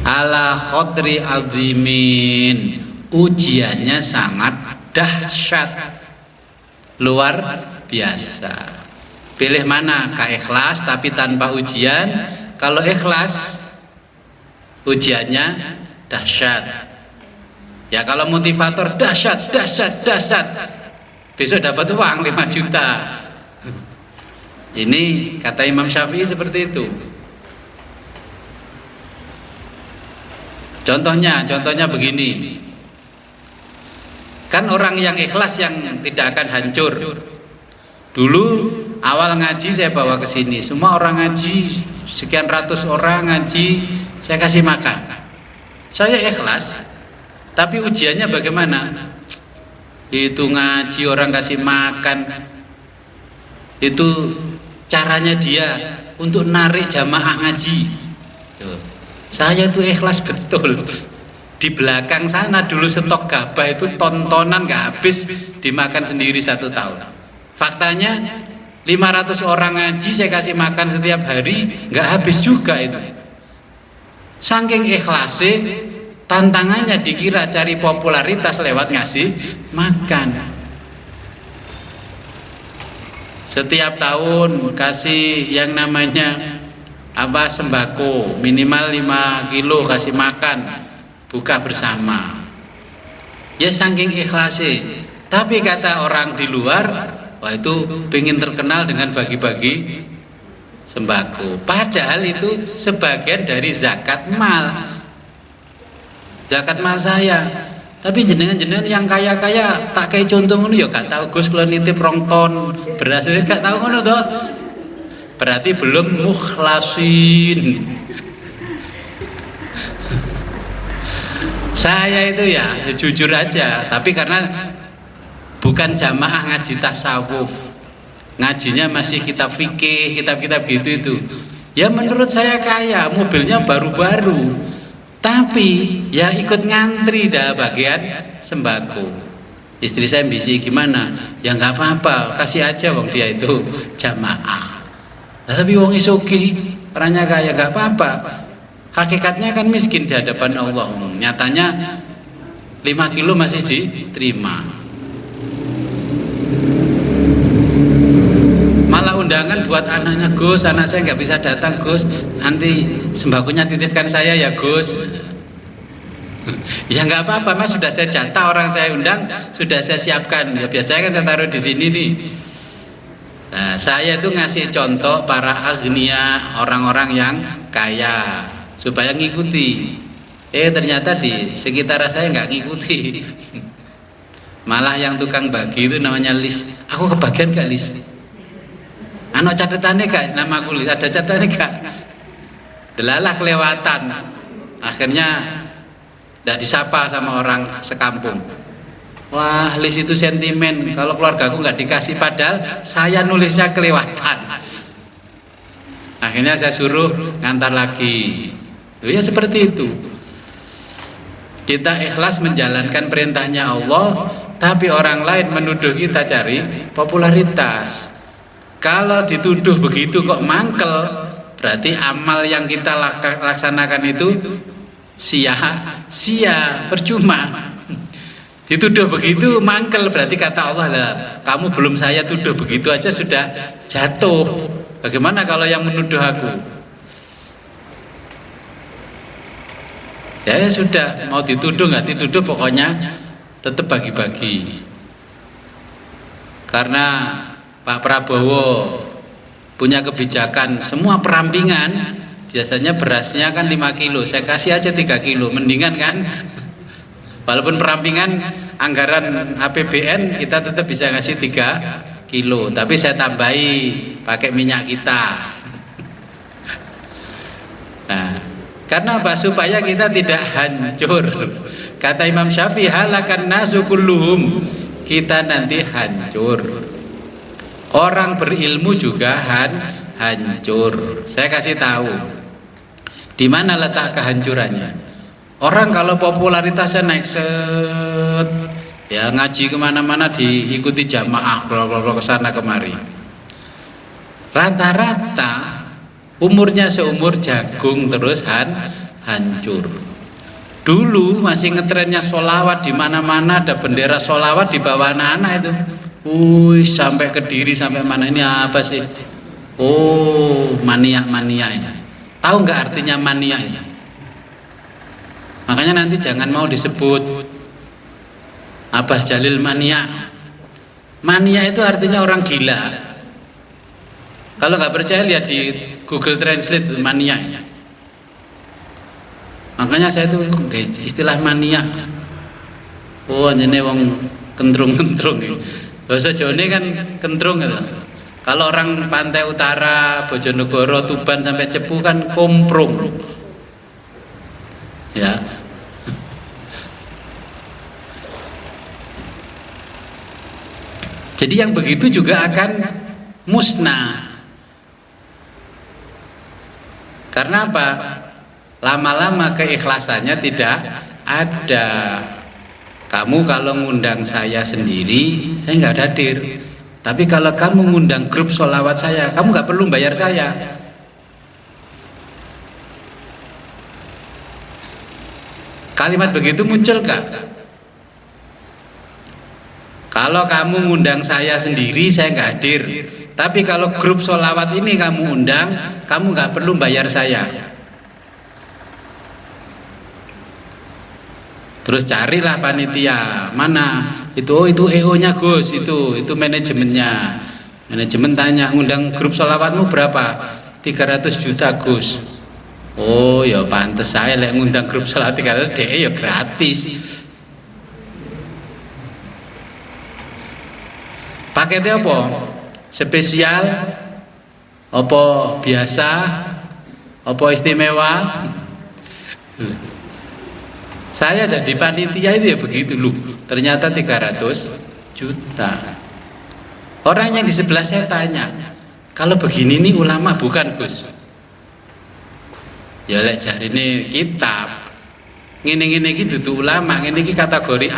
ala khotri azimin, ujiannya sangat dahsyat, luar biasa. Pilih mana? Ikhlas tapi tanpa ujian. Kalau ikhlas ujiannya dahsyat. Ya kalau motivator dahsyat, dahsyat, dahsyat, besok dapat uang 5 juta. Ini kata Imam Syafi'i seperti itu. Contohnya begini. Kan orang yang ikhlas yang tidak akan hancur. Dulu awal ngaji saya bawa ke sini, semua orang ngaji, sekian ratus orang ngaji, saya kasih makan. Saya ikhlas. Tapi ujiannya bagaimana? Itu ngaji orang kasih makan, itu caranya dia untuk narik jamaah ngaji. Saya itu ikhlas betul. Di belakang sana dulu stok gabah itu tontonan gak habis, dimakan sendiri 1 tahun. Faktanya 500 orang ngaji saya kasih makan setiap hari, gak habis juga itu. Saking ikhlasnya, tantangannya dikira cari popularitas lewat ngasih makan. Setiap tahun kasih yang namanya sembako, minimal 5 kilo kasih makan, buka bersama. Ya saking ikhlasnya. Tapi kata orang di luar, wah itu pengen terkenal dengan bagi-bagi sembako. Padahal itu sebagian dari zakat mal. Zakat mal saya. Tapi jenengan-jenengan yang kaya-kaya tak kayak contoh ngono ya gak tahu Gus kula nitip 2 ton beras gak tahu ngono toh. Berarti belum mukhlasin. Saya itu ya jujur aja, tapi karena bukan jamaah ngaji tasawuf, ngajinya masih kitab fikih, kitab-kitab gitu itu. Ya menurut saya kaya, mobilnya baru-baru, tapi ya ikut ngantri dah bagian sembako. Istri saya bisi gimana? Ya nggak apa-apa, kasih aja wong dia itu jamaah. Nah, tapi wong isoki, orangnya kaya nggak apa-apa. Hakikatnya kan miskin di hadapan Allah. Nyatanya 5 kilo masih diterima. Malah undangan buat anaknya, Gus, anak saya nggak bisa datang Gus, nanti sembakonya titipkan saya ya Gus. Ya nggak apa-apa mas, sudah saya jatah orang saya undang, sudah saya siapkan. Ya biasanya kan saya taruh di sini nih. Nah, saya itu ngasih contoh para agnia, orang-orang yang kaya, supaya ngikuti. Ternyata di sekitar saya nggak ngikuti. Malah yang tukang bagi itu namanya Lis. Aku kebagian gak Lis? Anak catatannya gak? Nama aku Lis, ada catatannya gak? Delalah kelewatan. Akhirnya tidak disapa sama orang sekampung. Wah, Lis itu sentimen. Kalau keluarga aku nggak dikasih, padahal saya nulisnya kelewatan. Akhirnya saya suruh ngantar lagi. Ya seperti itu. Kita ikhlas menjalankan perintahnya Allah, tapi orang lain menuduh kita cari popularitas. Kalau dituduh begitu kok mangkel, berarti amal yang kita laksanakan itu sia-sia, percuma. Dituduh begitu mangkel, berarti kata Allah lah, kamu belum saya tuduh begitu aja sudah jatuh. Bagaimana kalau yang menuduh aku? Ya sudah, mau dituduh nggak dituduh pokoknya tetap bagi-bagi. Karena Pak Prabowo punya kebijakan semua perampingan, biasanya berasnya kan 5 kilo, saya kasih aja 3 kilo, mendingan kan. Walaupun perampingan anggaran APBN kita tetap bisa ngasih 3 kilo, tapi saya tambahi pakai minyak kita. Nah, karena apa? Supaya kita tidak hancur. Kata Imam Syafi'i, halakan nasu kulluhum, kita nanti hancur. Orang berilmu juga hancur. Saya kasih tahu di mana letak kehancurannya. Orang kalau popularitasnya naik set, ya ngaji kemana-mana diikuti jamaah, ke sana kemari. Rata-rata umurnya seumur jagung terus hancur. Dulu masih ngetrennya sholawat, di mana-mana ada bendera sholawat di bawah anak-anak itu. Sampai Kediri, sampai mana, ini apa sih? Oh, mania ini. Tahu nggak artinya mania itu? Makanya nanti jangan mau disebut Abah Jalil mania. Mania itu artinya orang gila. Kalau nggak percaya lihat di Google Translate mania. Makanya saya tuh istilah mania. Oh, ini wong kentrung-kentrung. Bahasa Jawa ini kan kentrung gitu. Kalau orang pantai utara, Bojonegoro, Tuban sampai Cepu kan komprung. Ya. Jadi yang begitu juga akan musnah. Karena apa? Lama-lama keikhlasannya tidak ada. Kamu kalau ngundang saya sendiri, saya nggak hadir. Tapi kalau kamu ngundang grup sholawat saya, kamu nggak perlu bayar saya. Kalimat begitu muncul nggak? Kalau kamu ngundang saya sendiri, saya nggak hadir. Tapi kalau grup sholawat ini kamu undang, kamu nggak perlu bayar saya. Terus carilah panitia mana itu, itu EO-nya Gus, itu manajemennya. Manajemen tanya, ngundang grup sholawatmu berapa? 300 juta Gus. Oh ya pantes, saya lek ngundang grup sholawat 300 DE ya gratis. Paketnya apa? Spesial, apa biasa, apa istimewa? Saya jadi panitia itu ya begitu loh. Ternyata 300 juta. Orang yang di sebelah saya tanya, kalau begini nih ulama bukan Gus? Ya lek jari ini kitab. Ngene-ngene iki dudu ulama, ngene iki kategori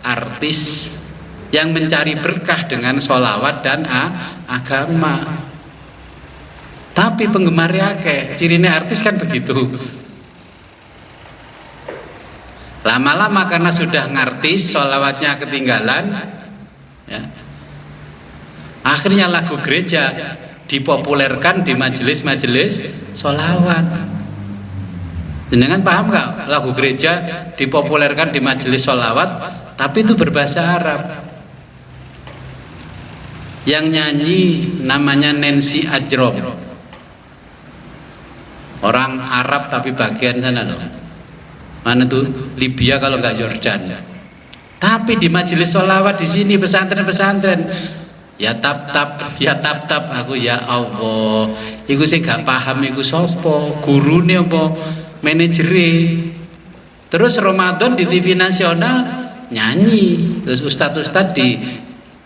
artis yang mencari berkah dengan sholawat dan agama. Tapi penggemarnya akeh, cirinya artis kan begitu. Lama-lama karena sudah ngartis, sholawatnya ketinggalan, ya. Akhirnya lagu gereja dipopulerkan di majelis-majelis sholawat. Jenengan paham nggak? Lagu gereja dipopulerkan di majelis sholawat, tapi itu berbahasa Arab. Yang nyanyi namanya Nancy Ajrom, orang Arab tapi bagian sana loh. Mana tuh Libya kalau nggak Jordan. Tapi di majelis sholawat di sini pesantren-pesantren, ya tap aku ya Allah. Iku sih gak paham iku sopo, gurune apa manajere. Terus Ramadan di TV nasional nyanyi, terus ustadz di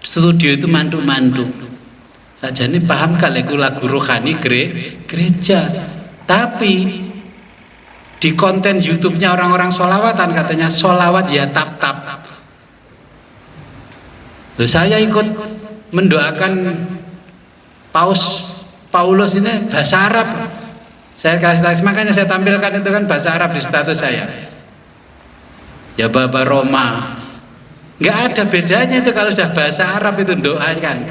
studio itu mandu-mandu. Sajane paham kalau iku lagu rohani gereja. Tapi di konten YouTube-nya orang-orang sholawatan katanya sholawat ya tap. Loh, saya ikut mendoakan Paulus ini bahasa Arab. Saya kasih, makanya saya tampilkan itu kan bahasa Arab di status saya. Ya Baba Roma. Nggak ada bedanya itu kalau sudah bahasa Arab itu doakan.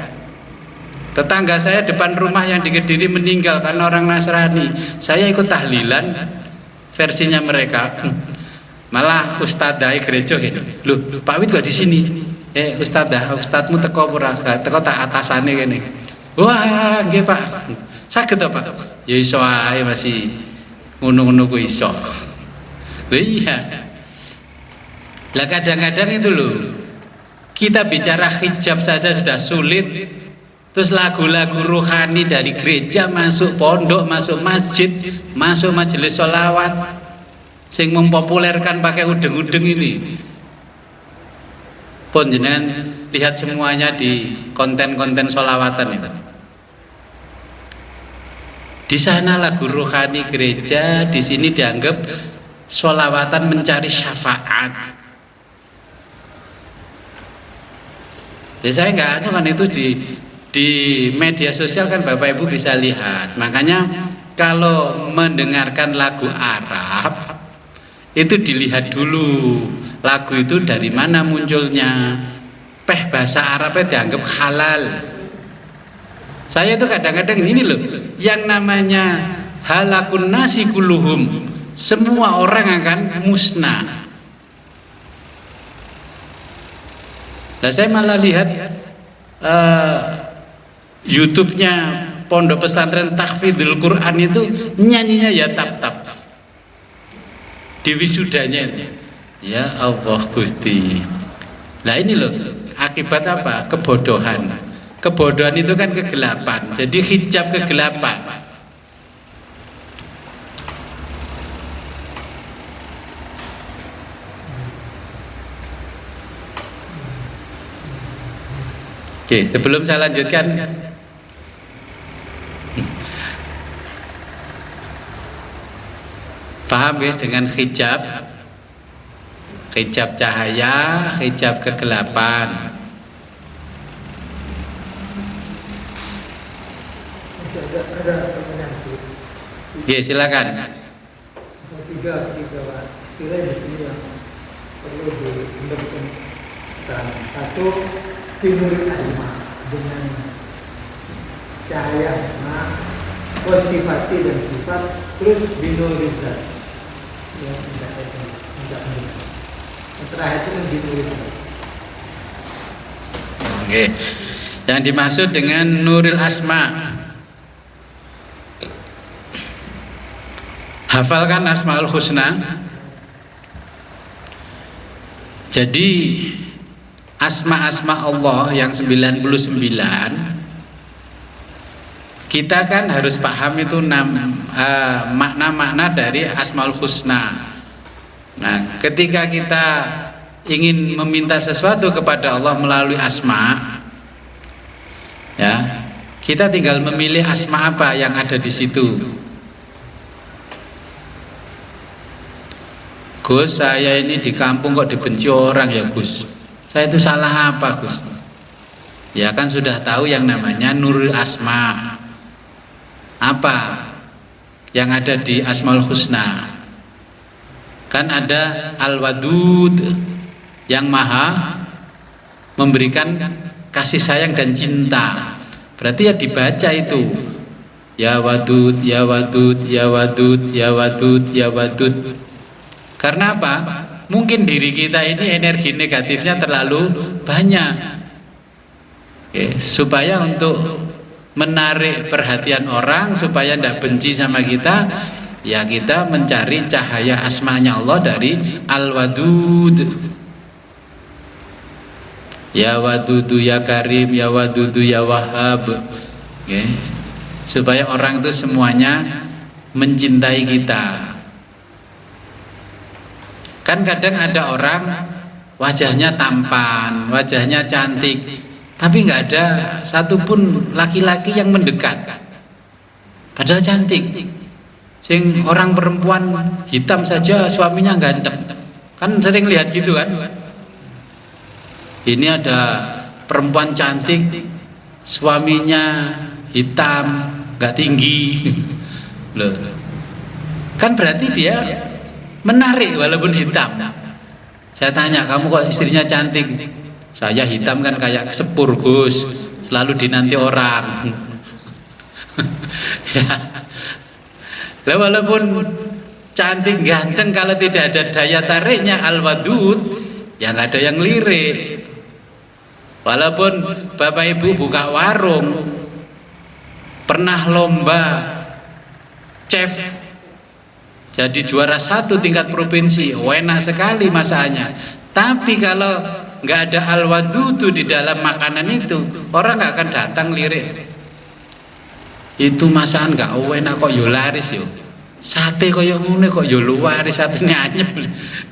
Tetangga saya depan rumah yang di Kediri meninggal karena orang Nasrani. Saya ikut tahlilan versinya mereka. Malah ustadzah gereja gitu. Loh, Pak Wid kok di sini? Ustadzmu teko ora teko tak atasane kene. Wah, nggih Pak. Saged to Pak? Ya iso ae masih ngono-ngono ku iso. Lha iya. Lah kadang-kadang itu loh, kita bicara hijab saja sudah sulit, terus lagu-lagu rohani dari gereja masuk pondok, masuk masjid, masuk majelis sholawat, sing mempopulerkan pakai udeng-udeng ini. Pun jenengan lihat semuanya di konten-konten sholawatan itu. Di sana lagu rohani gereja, di sini dianggap sholawatan mencari syafaat. Ya saya nggak anu kan itu di media sosial kan Bapak Ibu bisa lihat. Makanya kalau mendengarkan lagu Arab itu dilihat dulu lagu itu dari mana munculnya. Bahasa Arabnya dianggap halal. Saya itu kadang-kadang ini loh, yang namanya halakun nasi kulluhum, semua orang akan musnah. Nah, saya malah lihat YouTube-nya Pondok Pesantren Tahfidzul Quran itu nyanyinya ya tap-tap di wisudanya. Ya Allah Gusti. Nah ini loh akibat apa? Kebodohan. Kebodohan itu kan kegelapan. Jadi hijab kegelapan. Oke, sebelum saya lanjutkan, paham ya dengan hijab? Hijab cahaya, hijab kegelapan. Ada pertanyaan. Ya, silakan. Tiga istilah di sini yang perlu diingatkan. Satu, timur asma dengan cahaya asma, wasifati dan sifat, terus binuridat. Yang tidak yang terakhir itu binuridat. Oke. Yang dimaksud dengan nuril asma. Hafalkan Asmaul Husna. Jadi asma-asma Allah yang 99, kita kan harus paham itu makna-makna dari Asmaul Husna. Nah, ketika kita ingin meminta sesuatu kepada Allah melalui asma, ya, kita tinggal memilih asma apa yang ada di situ. Gus, saya ini di kampung kok dibenci orang ya Gus. Saya itu salah apa Gus? Ya kan sudah tahu yang namanya Nurul Asma. Apa yang ada di Asmaul Husna? Kan ada Al-Wadud yang maha memberikan kasih sayang dan cinta. Berarti ya dibaca itu. Ya Wadud, ya Wadud, ya Wadud, ya Wadud, ya Wadud. Karena apa? Mungkin diri kita ini energi negatifnya terlalu banyak. Oke, supaya untuk menarik perhatian orang, supaya tidak benci sama kita, ya kita mencari cahaya asmanya Allah dari Al-Wadud. Ya Wadudu ya Karim, ya Wadudu ya Wahhab. Oke, supaya orang itu semuanya mencintai kita. Kan kadang ada orang wajahnya tampan, wajahnya cantik, tapi nggak ada satupun laki-laki yang mendekat. Padahal cantik. Sing orang perempuan hitam saja suaminya ganteng. Kan sering lihat gitu kan? Ini ada perempuan cantik, suaminya hitam, nggak tinggi. Loh. Kan berarti dia menarik walaupun hitam. Saya tanya, kamu kok istrinya cantik? Saya hitam kan kayak sepur Gus, selalu dinanti orang. Ya. Walaupun cantik ganteng kalau tidak ada daya tariknya al-wadud, ya nggak ada yang lirik. Walaupun bapak ibu buka warung, pernah lomba chef jadi juara 1 tingkat provinsi, enak sekali masaknya. Tapi kalau nggak ada al-wadudu di dalam makanan itu, orang nggak akan datang lirik. Itu masakan nggak enak kok yo laris yo. Sate koyo ngene kok yo laris, satene anyep.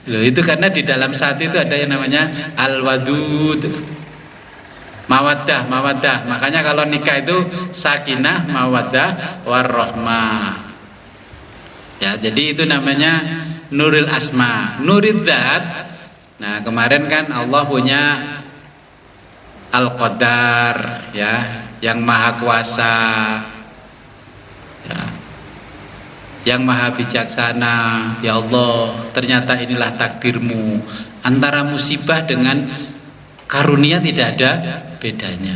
Loh, itu karena di dalam sate itu ada yang namanya al-wadud. Mawaddah. Makanya kalau nikah itu sakinah, mawaddah, warahmah. Ya, jadi itu namanya nuril asma, nuril dzat. Nah, kemarin kan Allah punya al-qadar, ya, yang maha kuasa, ya, yang maha bijaksana. Ya Allah, ternyata inilah takdirmu. Antara musibah dengan karunia tidak ada bedanya.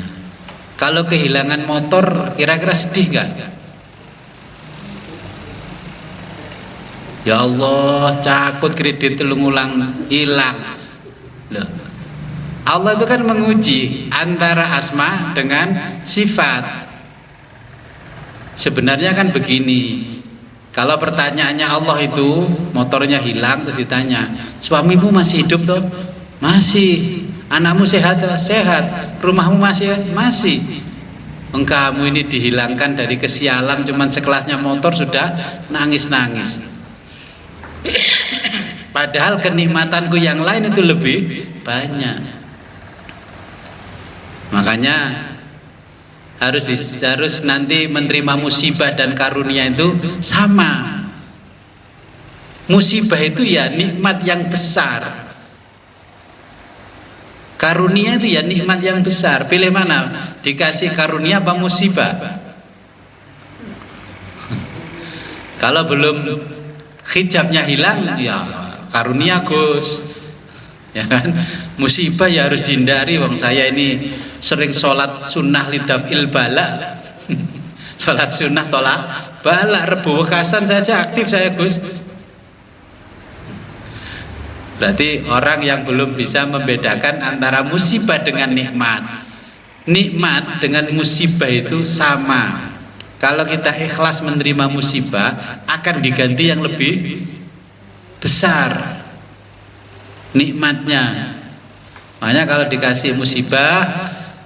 Kalau kehilangan motor, kira-kira sedih nggak? Ya Allah, cakut kredit telungulang hilang. Loh, Allah itu kan menguji antara asma dengan sifat. Sebenarnya kan begini, kalau pertanyaannya Allah itu motornya hilang, terus ditanya, suamimu masih hidup toh? Masih. Anakmu sehat toh? Sehat. Rumahmu masih. Engkamu ini dihilangkan dari kesialan, cuman sekelasnya motor sudah nangis-nangis. Padahal kenikmatanku yang lain itu lebih banyak. Makanya harus nanti menerima musibah dan karunia itu sama. Musibah itu ya nikmat yang besar, karunia itu ya nikmat yang besar. Pilih mana? Dikasih karunia apa musibah? Kalau belum hijabnya hilang, ya karunia Gus, ya kan. Musibah ya harus dihindari. Wong saya ini sering sholat sunnah lidaf'il bala. Sholat sunnah tolak bala, rebu wekasan saja aktif saya Gus. Berarti orang yang belum bisa membedakan antara musibah dengan nikmat. Nikmat dengan musibah itu sama. Kalau kita ikhlas menerima musibah, akan diganti yang lebih besar nikmatnya. Makanya kalau dikasih musibah,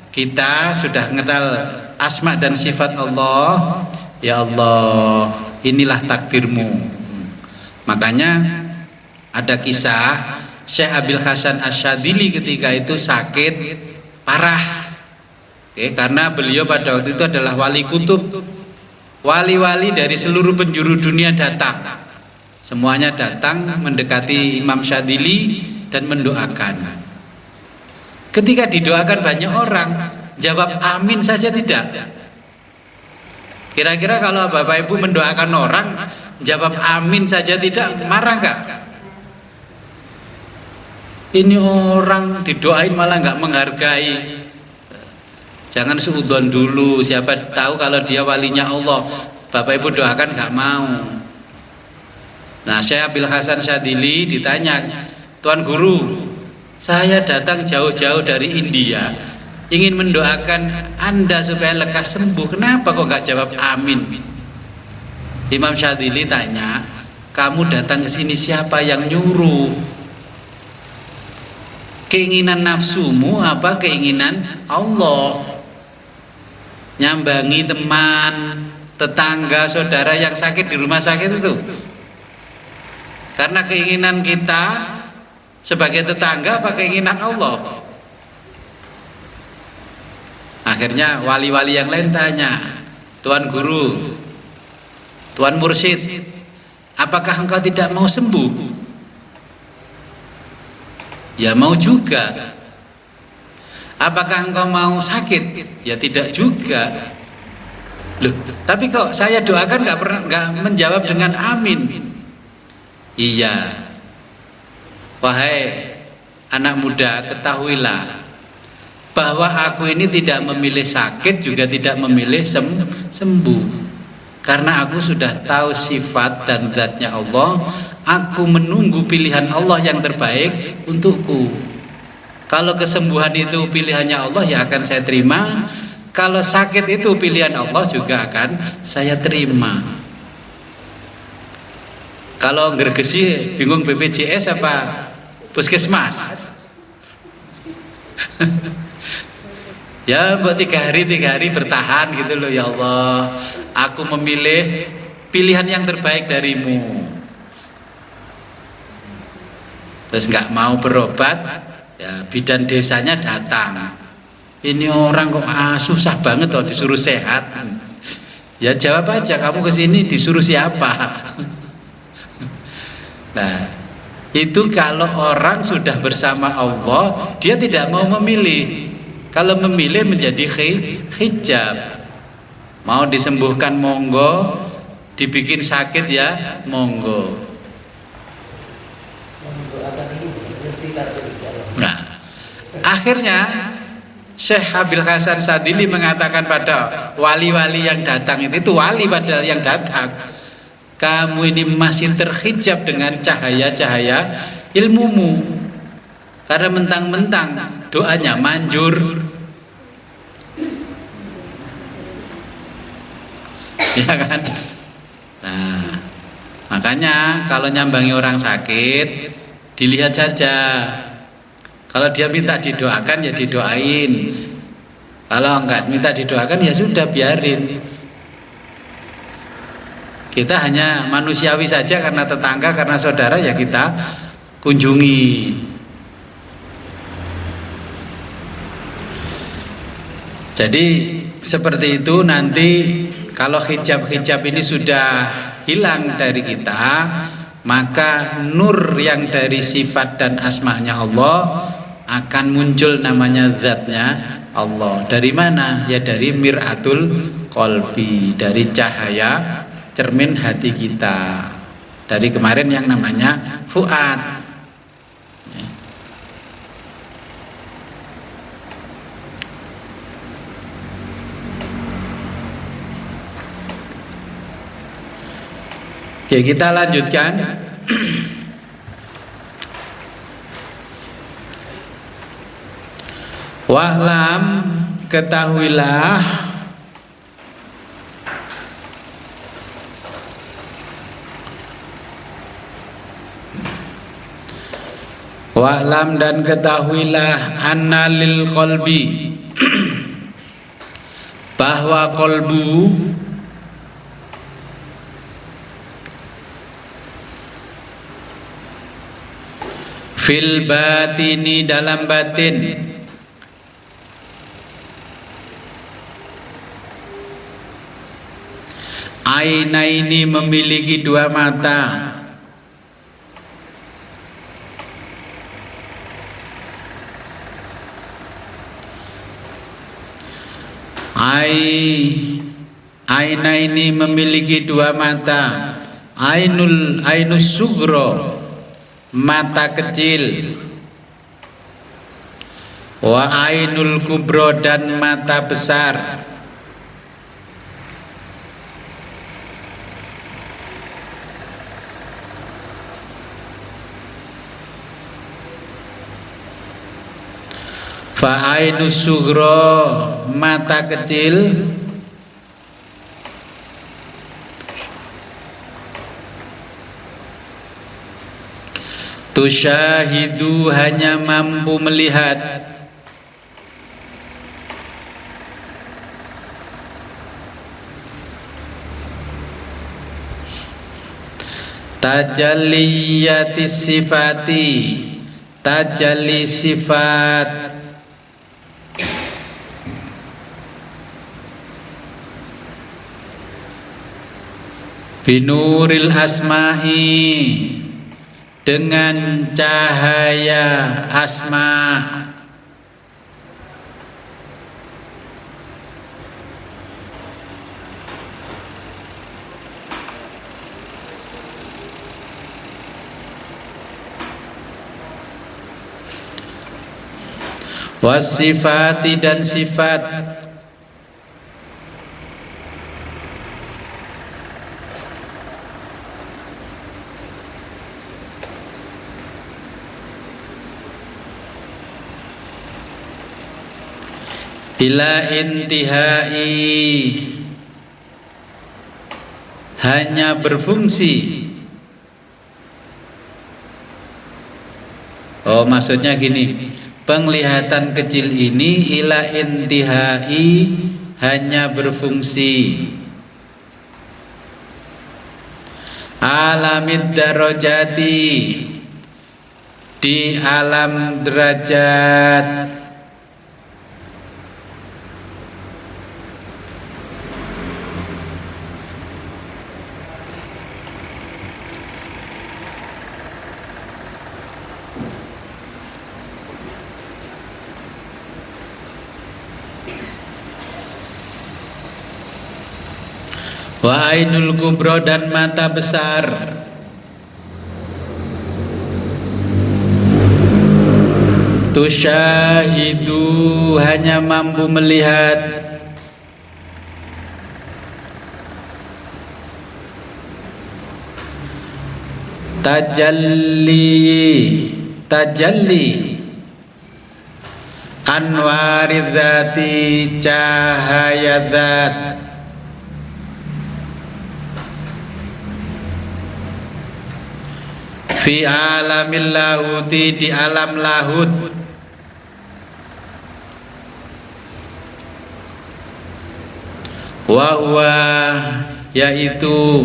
kita sudah kenal asma dan sifat Allah. Ya Allah, inilah takdirmu. Makanya ada kisah Syekh Abil Hasan Asyadzili ketika itu sakit parah. Karena beliau pada waktu itu adalah wali kutub. Wali-wali dari seluruh penjuru dunia datang. Semuanya datang mendekati Imam Syadzili dan mendoakan. Ketika didoakan banyak orang, jawab amin saja tidak. Kira-kira kalau Bapak Ibu mendoakan orang, jawab amin saja tidak, marah nggak? Ini orang didoain malah nggak menghargai. Jangan suudzon dulu, siapa tahu kalau dia walinya Allah, Bapak Ibu doakan nggak mau. Nah, Syekh Abil Hasan Asyadzili ditanya, Tuan Guru, saya datang jauh-jauh dari India, ingin mendoakan Anda supaya lekas sembuh, kenapa kok nggak jawab amin? Imam Syadzili tanya, kamu datang ke sini siapa yang nyuruh? Keinginan nafsumu apa keinginan Allah? Nyambangi teman, tetangga, saudara yang sakit di rumah sakit itu karena keinginan kita sebagai tetangga apa keinginan Allah? Akhirnya wali-wali yang lain tanya, Tuan Guru, Tuan Mursyid, apakah engkau tidak mau sembuh? Ya mau juga. Apakah engkau mau sakit? Ya tidak juga. Loh, tapi kok saya doakan nggak menjawab dengan amin? Iya. Wahai anak muda, ketahuilah bahwa aku ini tidak memilih sakit juga tidak memilih sembuh. Karena aku sudah tahu sifat dan zatnya Allah, aku menunggu pilihan Allah yang terbaik untukku. Kalau kesembuhan itu pilihannya Allah, ya akan saya terima. Kalau sakit itu pilihan Allah, juga akan saya terima. Kalau gergesi bingung BPJS apa puskesmas? Ya buat 3 hari bertahan gitu loh. Ya Allah, aku memilih pilihan yang terbaik darimu. Terus nggak mau berobat, ya bidan desanya datang. Ini orang kok susah banget loh disuruh sehat. Ya jawab aja, kamu kesini disuruh siapa? Nah, itu kalau orang sudah bersama Allah, dia tidak mau memilih. Kalau memilih menjadi hijab. Mau disembuhkan monggo, dibikin sakit ya monggo. Nah, akhirnya Syekh Abil Hasan Sadili mengatakan pada wali-wali yang datang, itu wali padahal yang datang, kamu ini masih terhijab dengan cahaya-cahaya ilmumu, karena mentang-mentang doanya manjur, ya kan? Nah, makanya kalau nyambangi orang sakit, dilihat saja. Kalau dia minta didoakan ya didoain. Kalau enggak minta didoakan ya sudah, biarin. Kita hanya manusiawi saja, karena tetangga, karena saudara, ya kita kunjungi. Jadi seperti itu. Nanti kalau hijab-hijab ini sudah hilang dari kita, maka nur yang dari sifat dan asma'nya Allah akan muncul, namanya zatnya Allah. Dari mana? Ya dari mir'atul qalbi, dari cahaya cermin hati kita. Dari kemarin yang namanya fuad. Oke, kita lanjutkan. Wa'lam, ketahuilah, wa'lam dan ketahuilah, anna lil qalbi, bahwa kolbu fil batini, dalam batin, ainaini, memiliki 2 mata, ainaini memiliki 2 mata, ainus sugro, mata kecil, wa ainul kubro, dan mata besar. Fa ainus sugro, mata kecil, tusyahidu, hanya mampu melihat, tajalliyati sifati, tajalli sifat, binuril asma'i, dengan cahaya asma, wasifati, dan sifat, ila intihai, hanya berfungsi. Oh, maksudnya gini, penglihatan kecil ini ila intihai, hanya berfungsi alamid darajati, di alam derajat. Wa ainul kubro, dan mata besar. Tusyahidu, hanya mampu melihat. Tajalli anwaridzati, cahaya zat. Fi alamil lahuti, di alam lahut. Wa huwa, yaitu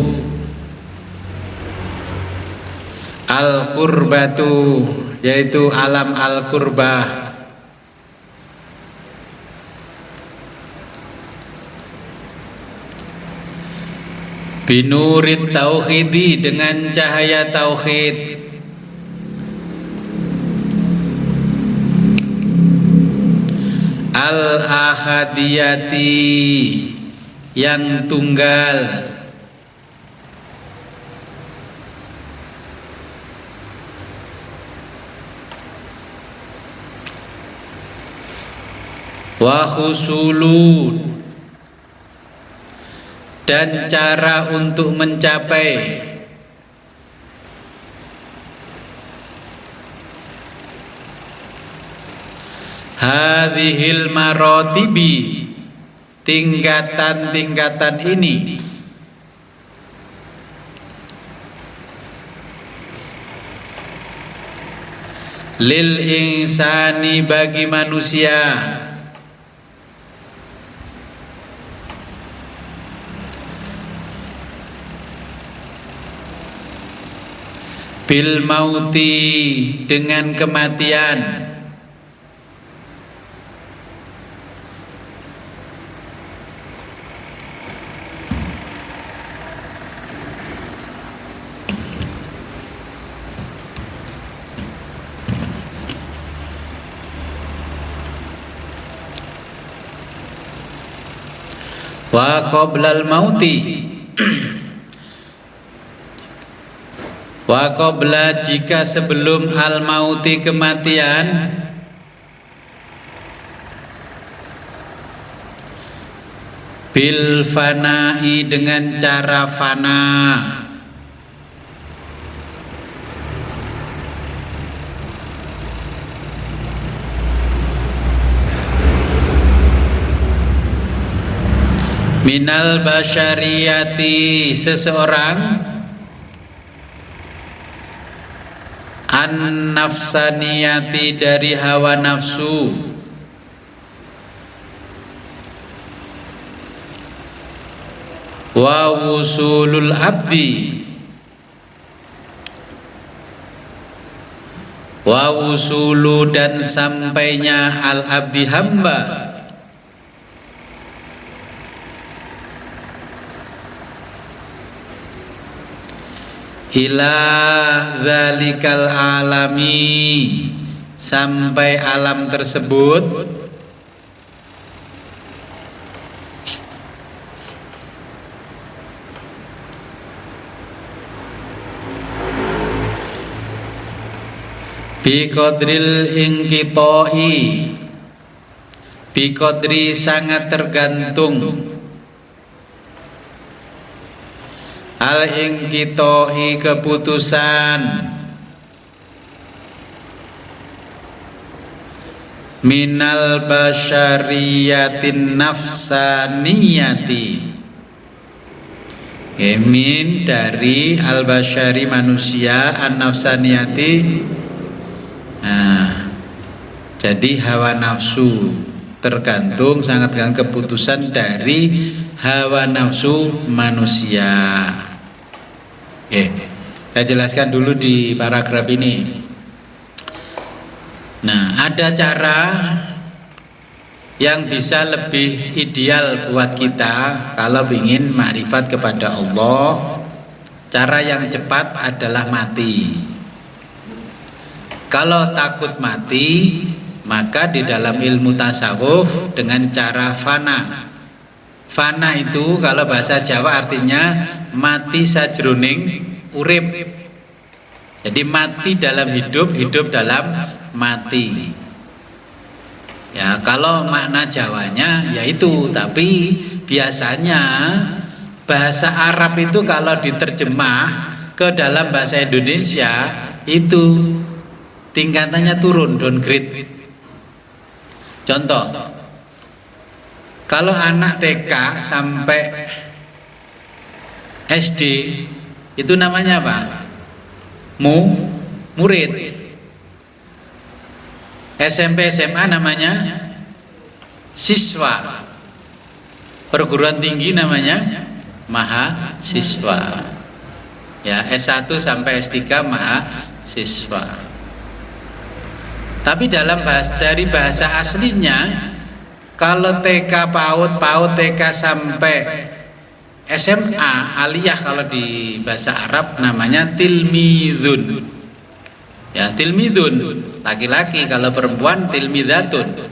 al-qurbatu, yaitu alam al-qurbah. Binurit tauhidi, dengan cahaya tauhid. Al-ahadiyati, yang tunggal. Wa khusulu, dan cara untuk mencapai. Hadhil marotibi, tingkatan-tingkatan ini. Lil insani, bagi manusia. Bil mauti, dengan kematian. Wa qoblal mauti, wa qabla, jika sebelum al mauti, kematian. Bil fanai, dengan cara fana. Minal basyariyati, seseorang. An-nafsaniyati, dari hawa nafsu. Wa wusulul abdi, wa wusulu, dan sampainya al abdi, hamba. Ila zalikal alami, sampai alam tersebut. Bi qadril inqita'i, bi qadri, sangat tergantung. Al-inqita'i, keputusan. minal basyariyatin nafsaniyati. Min dari al-basyari manusia, an-nafsaniyati. Nah, jadi hawa nafsu tergantung, sangat tergantung keputusan dari hawa nafsu manusia. Saya jelaskan dulu di paragraf ini. Nah, ada cara yang bisa lebih ideal buat kita kalau ingin makrifat kepada Allah. Cara yang cepat adalah mati. Kalau takut mati, maka di dalam ilmu tasawuf dengan cara fana. Fana itu kalau bahasa Jawa artinya mati sajroning urip. Jadi mati dalam hidup, hidup dalam mati. Ya, kalau makna Jawanya yaitu, tapi biasanya bahasa Arab itu kalau diterjemah ke dalam bahasa Indonesia itu tingkatannya turun, downgrade. Contoh, kalau anak TK sampai SD itu namanya apa? Murid. SMP SMA namanya siswa. Perguruan tinggi namanya mahasiswa. Ya, S1 sampai S3 mahasiswa. Tapi dari bahasa aslinya, kalau TK PAUD TK sampai SMA aliyah, kalau di bahasa Arab namanya tilmidun. Ya, tilmidun laki-laki, kalau perempuan tilmidatun.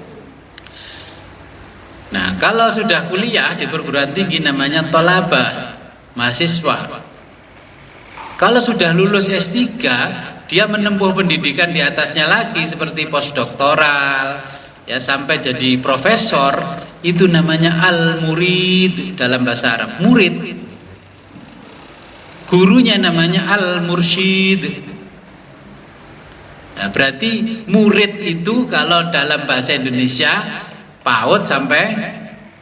Nah, kalau sudah kuliah di perguruan tinggi namanya tolabah, mahasiswa. Kalau sudah lulus S3, dia menempuh pendidikan di atasnya lagi seperti postdoktoral, ya sampai jadi profesor, itu namanya al-murid dalam bahasa Arab. Murid. Gurunya namanya al-mursyid. Nah, berarti murid itu kalau dalam bahasa Indonesia PAUD sampai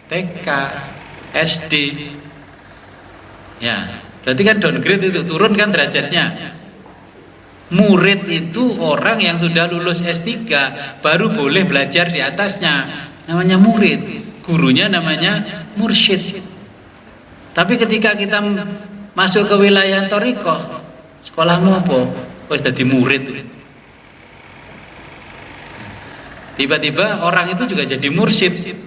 TK, SD. Ya, berarti kan downgrade itu, turun kan derajatnya. Murid itu orang yang sudah lulus S3 baru boleh belajar di atasnya, namanya murid. Gurunya namanya mursyid. Tapi ketika kita masuk ke wilayah thariqah, sekolahmu apa? Wis dadi murid. Tiba-tiba orang itu juga jadi mursyid.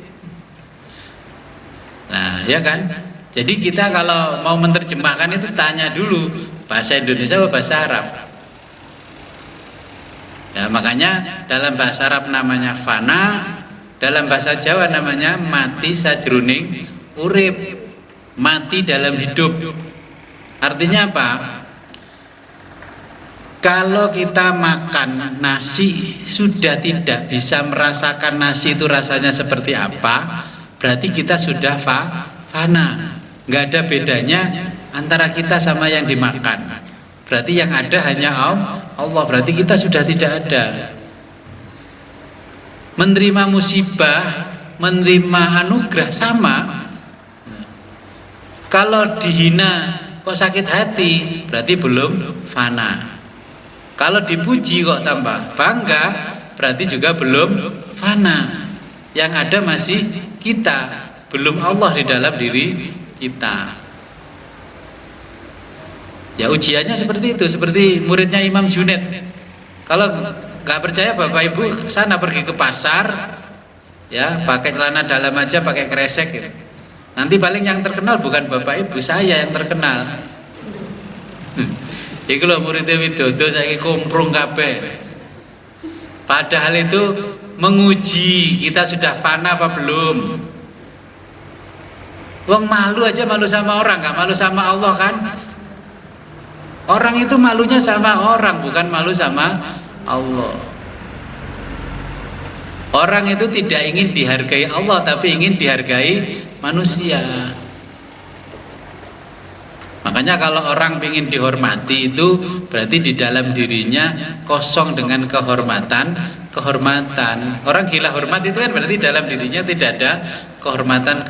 Nah, ya kan? Jadi kita kalau mau menerjemahkan itu tanya dulu bahasa Indonesia atau bahasa Arab. Ya, makanya dalam bahasa Arab namanya fana, dalam bahasa Jawa namanya mati sajroning urip, mati dalam hidup. Artinya apa? Kalau kita makan nasi sudah tidak bisa merasakan nasi itu rasanya seperti apa, berarti kita sudah fana. Nggak ada bedanya antara kita sama yang dimakan. Berarti yang ada hanya Allah. Berarti kita sudah tidak ada. Menerima musibah, menerima anugerah sama. Kalau dihina kok sakit hati, berarti belum fana. Kalau dipuji kok tambah bangga, berarti juga belum fana. Yang ada masih kita, belum Allah di dalam diri kita. Ya, ujiannya seperti itu, seperti muridnya Imam Junaid. Kalau nggak percaya Bapak Ibu sana pergi ke pasar, ya pakai celana dalam aja, pakai kresek gitu. Nanti paling yang terkenal bukan Bapak Ibu, saya yang terkenal. Iku lho muridnya Widodo saiki komprung kabeh. Padahal itu menguji kita sudah fana apa belum. Wong malu aja malu sama orang, gak malu sama Allah kan? Orang itu malunya sama orang, bukan malu sama Allah. Orang itu tidak ingin dihargai Allah, tapi ingin dihargai manusia. Makanya kalau orang ingin dihormati itu berarti di dalam dirinya kosong dengan kehormatan kehormatan. Orang gila hormat itu kan berarti dalam dirinya tidak ada kehormatan.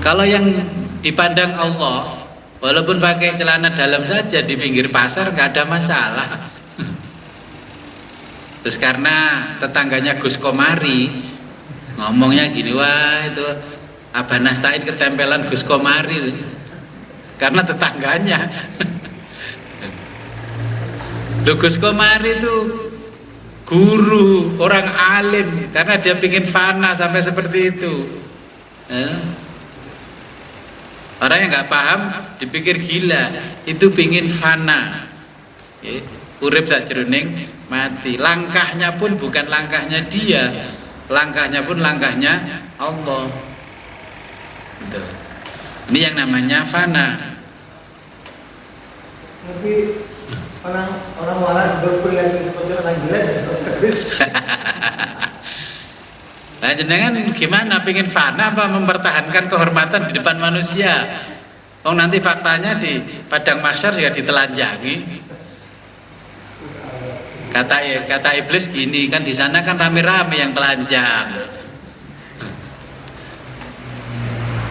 Kalau yang dipandang Allah, walaupun pakai celana dalam saja di pinggir pasar nggak ada masalah. Terus karena tetangganya Gus Komari ngomongnya gini, wah itu Abah Nastain ketempelan Gus Komari, karena tetangganya. Gus Komari itu guru, orang alim, karena dia pingin fana sampai seperti itu. Orang yang nggak paham dipikir gila, itu pingin fana, urip sakjroning mati. Langkahnya pun bukan langkahnya dia, langkahnya pun langkahnya Allah. Gitu. Ini yang namanya fana. Tapi orang waras berperilaku seperti orang gila dan terus. Nah, jenengan gimana, pengen fana apa mempertahankan kehormatan di depan manusia? Oh, nanti faktanya di padang mahsyar juga ditelanjangi. Kata iblis gini, kan di sana kan rame-rame yang telanjang.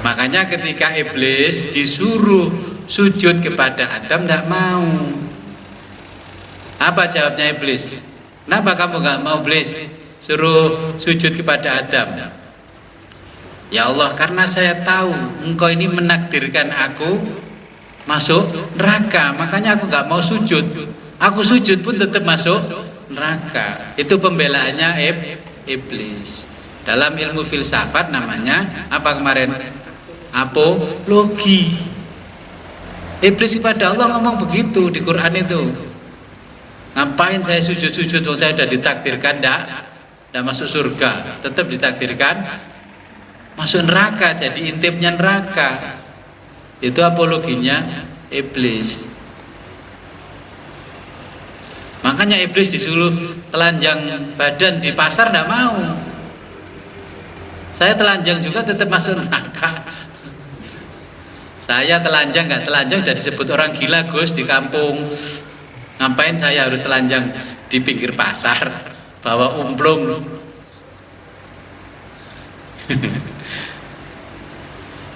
Makanya ketika iblis disuruh sujud kepada Adam tidak mau. Apa jawabnya iblis? Kenapa kamu nggak mau, iblis? Suruh sujud kepada Adam. Ya Allah, karena saya tahu engkau ini menakdirkan aku masuk neraka, makanya aku nggak mau sujud. Aku sujud pun tetap masuk neraka. Itu pembelaannya iblis. Dalam ilmu filsafat namanya apa kemarin? Apologi. Iblis kepada Allah ngomong begitu di Quran itu. Ngapain saya sujud-sujud? Saya sudah ditakdirkan tidak masuk surga, tetap ditakdirkan masuk neraka, jadi intipnya neraka. Itu apologinya iblis. Makanya iblis disuruh telanjang badan di pasar tidak mau. Saya telanjang juga tetap masuk neraka. Saya telanjang nggak telanjang sudah disebut orang gila, Gus, di kampung. Ngapain saya harus telanjang di pinggir pasar bawa umplung?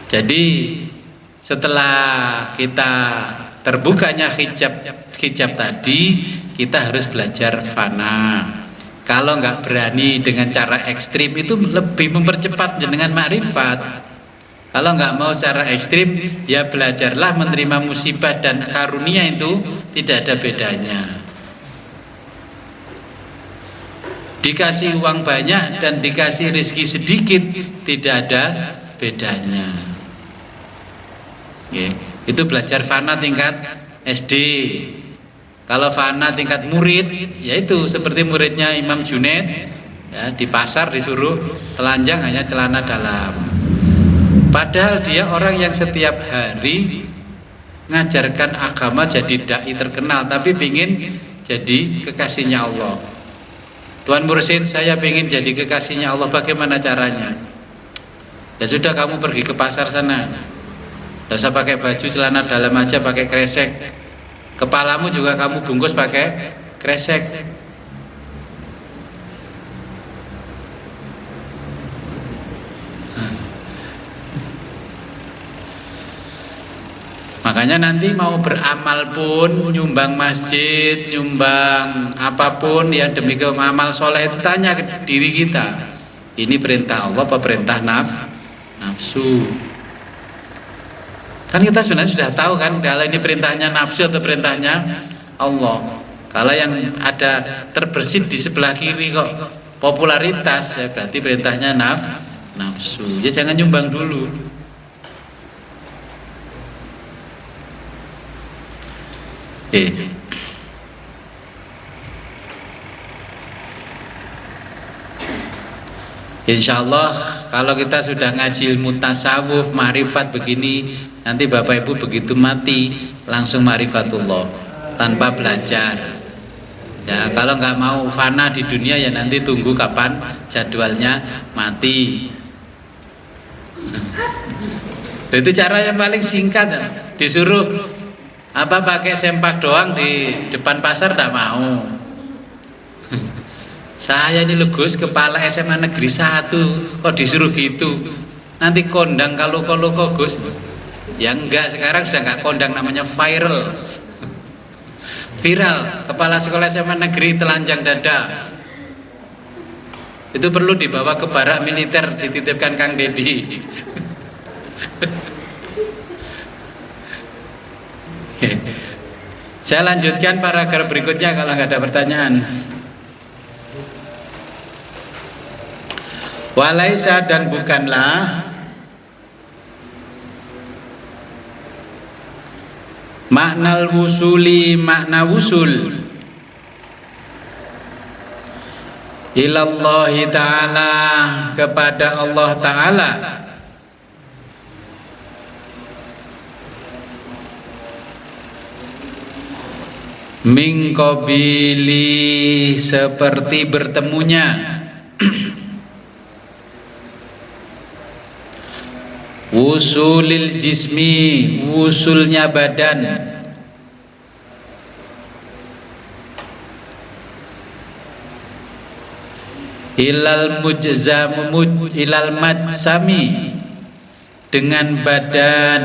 Jadi setelah kita terbukanya hijab tadi, kita harus belajar fana. Kalau nggak berani dengan cara ekstrim, itu lebih mempercepat dengan makrifat. Kalau nggak mau secara ekstrim, ya belajarlah menerima musibah dan karunia, itu tidak ada bedanya. Dikasih uang banyak dan dikasih rezeki sedikit, tidak ada bedanya. Itu belajar fana tingkat SD. Kalau fana tingkat murid, yaitu seperti muridnya Imam Junaid, ya, di pasar disuruh telanjang hanya celana dalam. Padahal dia orang yang setiap hari ngajarkan agama, jadi dai terkenal, tapi pingin jadi kekasihnya Allah. Tuan Mursyid, saya pingin jadi kekasihnya Allah, bagaimana caranya? Ya sudah, kamu pergi ke pasar sana, tidak usah pakai baju celana dalam aja, pakai kresek. Kepalamu juga kamu bungkus pakai kresek. Makanya nanti mau beramal pun, nyumbang masjid, nyumbang apapun ya demi amal soleh, itu tanya ke diri kita, ini perintah Allah apa perintah nafsu? Kan kita sebenarnya sudah tahu kan, kalau ini perintahnya nafsu atau perintahnya Allah. Kalau yang ada terbersit di sebelah kiri kok popularitas, ya berarti perintahnya nafsu. Ya jangan nyumbang dulu. Insya Allah kalau kita sudah ngaji ilmu tasawuf, ma'rifat begini, nanti Bapak Ibu begitu mati langsung ma'rifatullah tanpa belajar. Ya, kalau nggak mau fana di dunia ya nanti tunggu kapan jadwalnya mati. Itu cara yang paling singkat. Disuruh pakai sempak doang di depan pasar tidak mau. Saya ini loh Gus, kepala SMA Negeri 1 kok disuruh gitu, nanti kondang kalau kok Gus. Ya enggak, sekarang sudah enggak kondang, namanya viral. Viral, kepala sekolah SMA negeri telanjang dada. Itu perlu dibawa ke barak militer, dititipkan Kang Dedi. Saya lanjutkan paragraf berikutnya kalau nggak ada pertanyaan. Walaisa, dan bukanlah, maknal wusuli, makna wusul, ilallahi ta'ala, kepada Allah Ta'ala, min qabili, seperti bertemunya wusulil jismi, wusulnya badan, ilal mujzam, ilal majsami, dengan badan,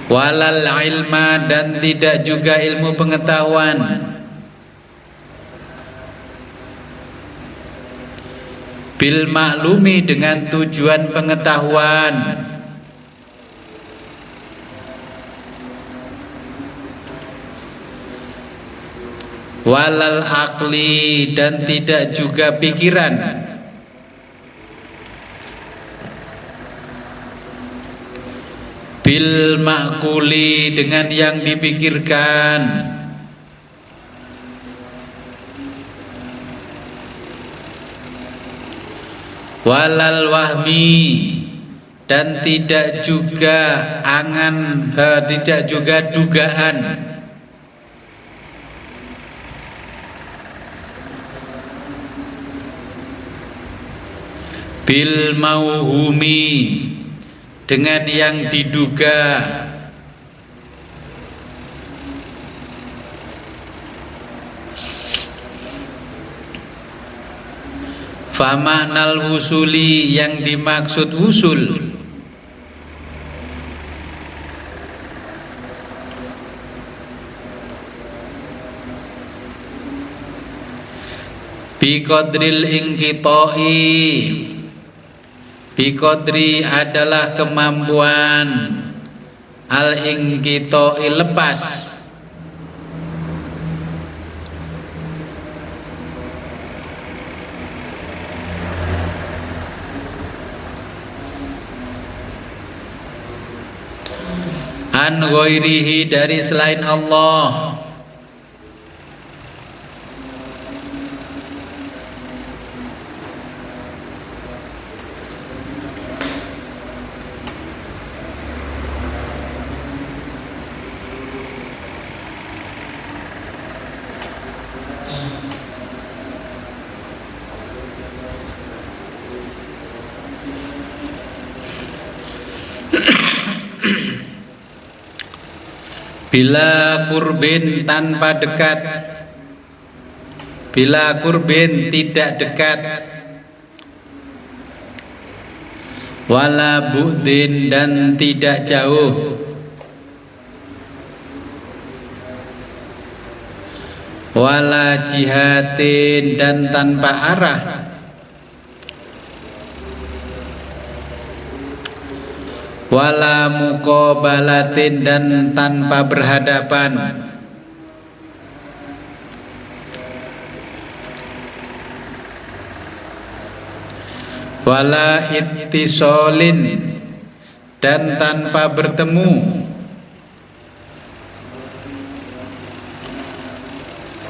walal ilma, dan tidak juga ilmu pengetahuan, bil maklumi, dengan tujuan pengetahuan, walal akli, dan tidak juga pikiran, bil makuli, dengan yang dipikirkan, walal wahmi, dan tidak juga angan, tidak juga dugaan, bil mauhumi, dengan yang diduga, famaknal wusuli, yang dimaksud wusul, biqadril inqita'i, biqadri adalah kemampuan, al inqita'i, lepas, an ghairihi, dari selain Allah, bila kurbin, tanpa dekat, bila kurbin, tidak dekat, wala bu'din, dan tidak jauh, wala jihatin, dan tanpa arah, wala muqabalatin, dan tanpa berhadapan, wala ittisolin, dan tanpa bertemu,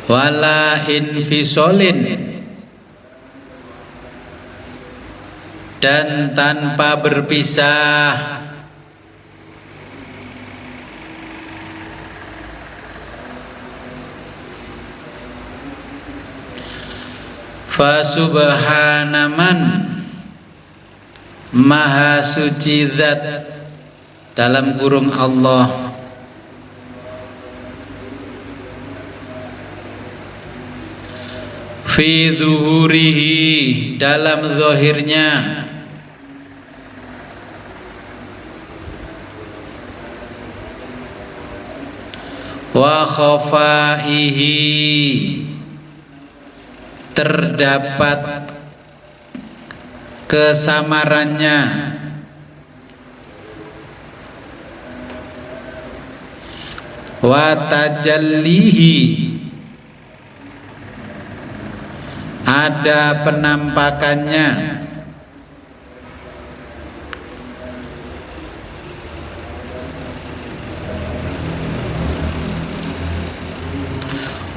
wala infisolin, dan tanpa berpisah, fa subhanaman, maha suci zat, dalam kurung Allah, fi zuhurihi, dalam zahirnya, wa khafaihi, terdapat kesamarannya, wa tajallihi, ada penampakannya,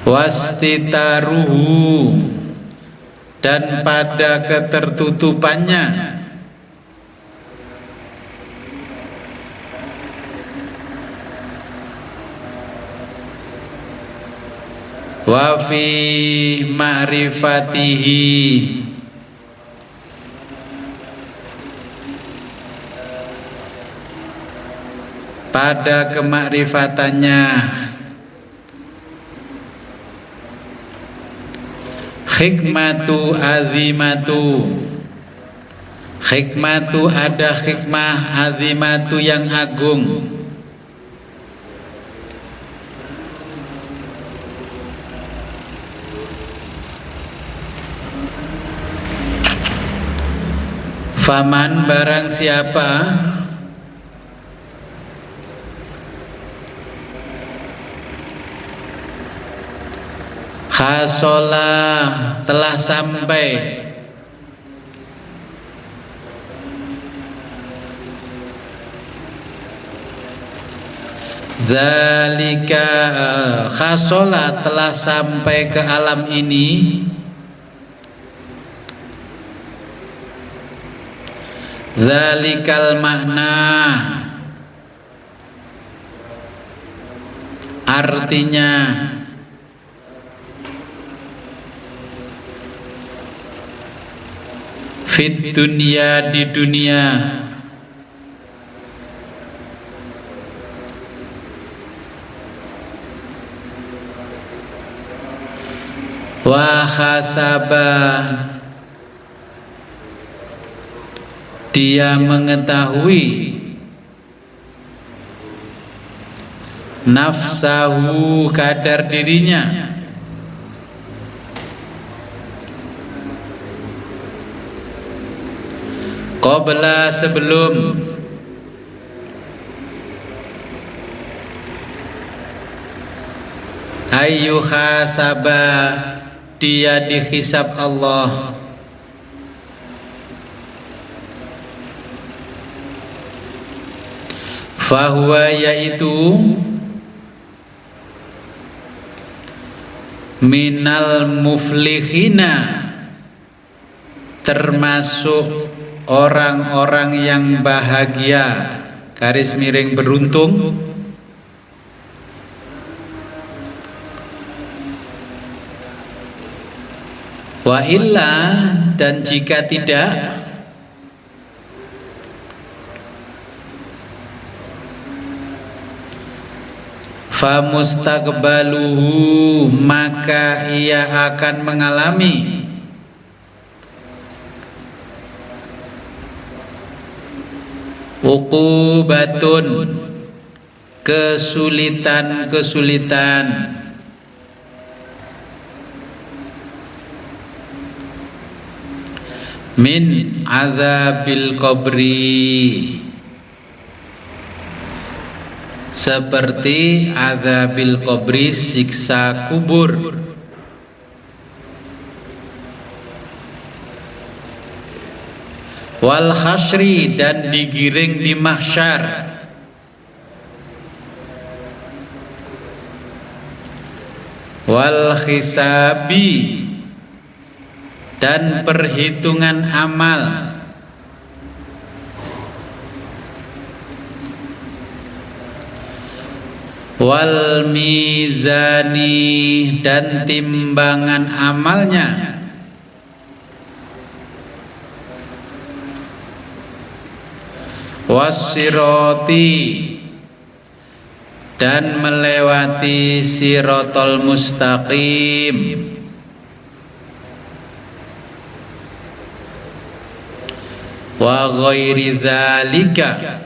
wastitaruhu, dan pada ketertutupannya, wa fi ma'rifatihi, pada kemakrifatannya, hikmatu azimatu, hikmatu ada hikmah, azimatu yang agung, faman barang siapa hasolah telah sampai zalika, hasolah telah sampai ke alam ini, zalikal makna, artinya fit dunia, di dunia, wa hasaba, dia mengetahui, nafsahu, kadar dirinya, qabla, sebelum, ayyuhasaba, dia dihisab Allah, fahuwa, yaitu minal muflihina, termasuk orang-orang yang bahagia, garis miring beruntung, wa illa, dan jika tidak, fa mustaqbaluhu, maka ia akan mengalami uqubatun, kesulitan-kesulitan, min azabil qabri, seperti azabil qabri, siksa kubur, wal hasyri, dan digiring di mahsyar, wal hisabi, dan perhitungan amal, wal mizani, dan timbangan amalnya, wassirati, dan melewati sirotol mustaqim, wa ghairi dzalika,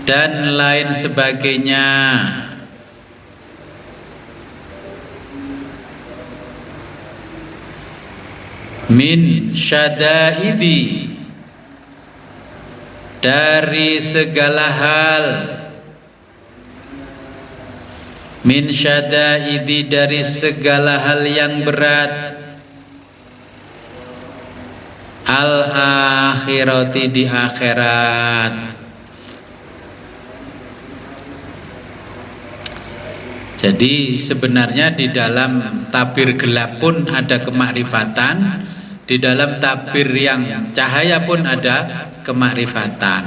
dan lain sebagainya, min syadaidi, dari segala hal, min syadaidi, dari segala hal yang berat, al akhirati, di akhirat. Jadi sebenarnya di dalam tabir gelap pun ada kemakrifatan, di dalam tabir yang cahaya pun ada kemakrifatan.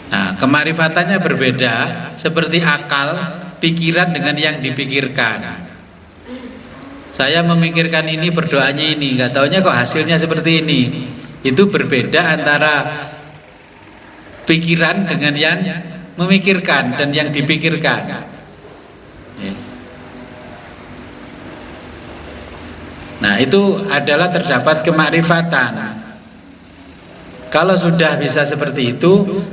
Nah, kemakrifatannya berbeda, seperti akal, pikiran dengan yang dipikirkan. Saya memikirkan ini, berdoanya ini, nggak taunya kok hasilnya seperti ini. Itu berbeda antara pikiran dengan yang memikirkan dan yang dipikirkan. Nah, itu adalah terdapat kemakrifatan. Kalau sudah bisa seperti itu,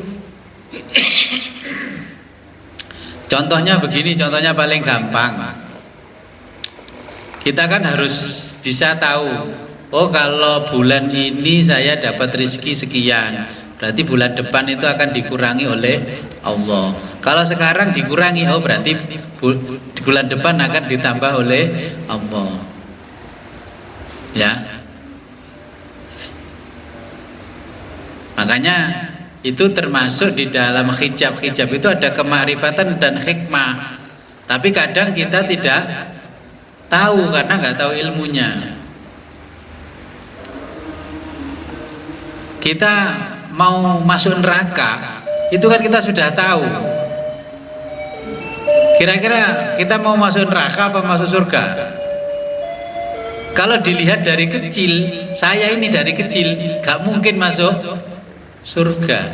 contohnya begini, contohnya paling gampang. Kita kan harus bisa tahu, oh kalau bulan ini saya dapat rezeki sekian, berarti bulan depan itu akan dikurangi oleh Allah. Kalau sekarang dikurangi, oh berarti di bulan depan akan ditambah oleh Allah. Ya. Makanya itu termasuk di dalam hijab-hijab itu ada kemakrifatan dan hikmah. Tapi kadang kita tidak tahu karena nggak tahu ilmunya. Kita mau masuk neraka, itu kan kita sudah tahu. Kira-kira kita mau masuk neraka apa masuk surga? Kalau dilihat dari kecil, saya ini dari kecil gak mungkin masuk surga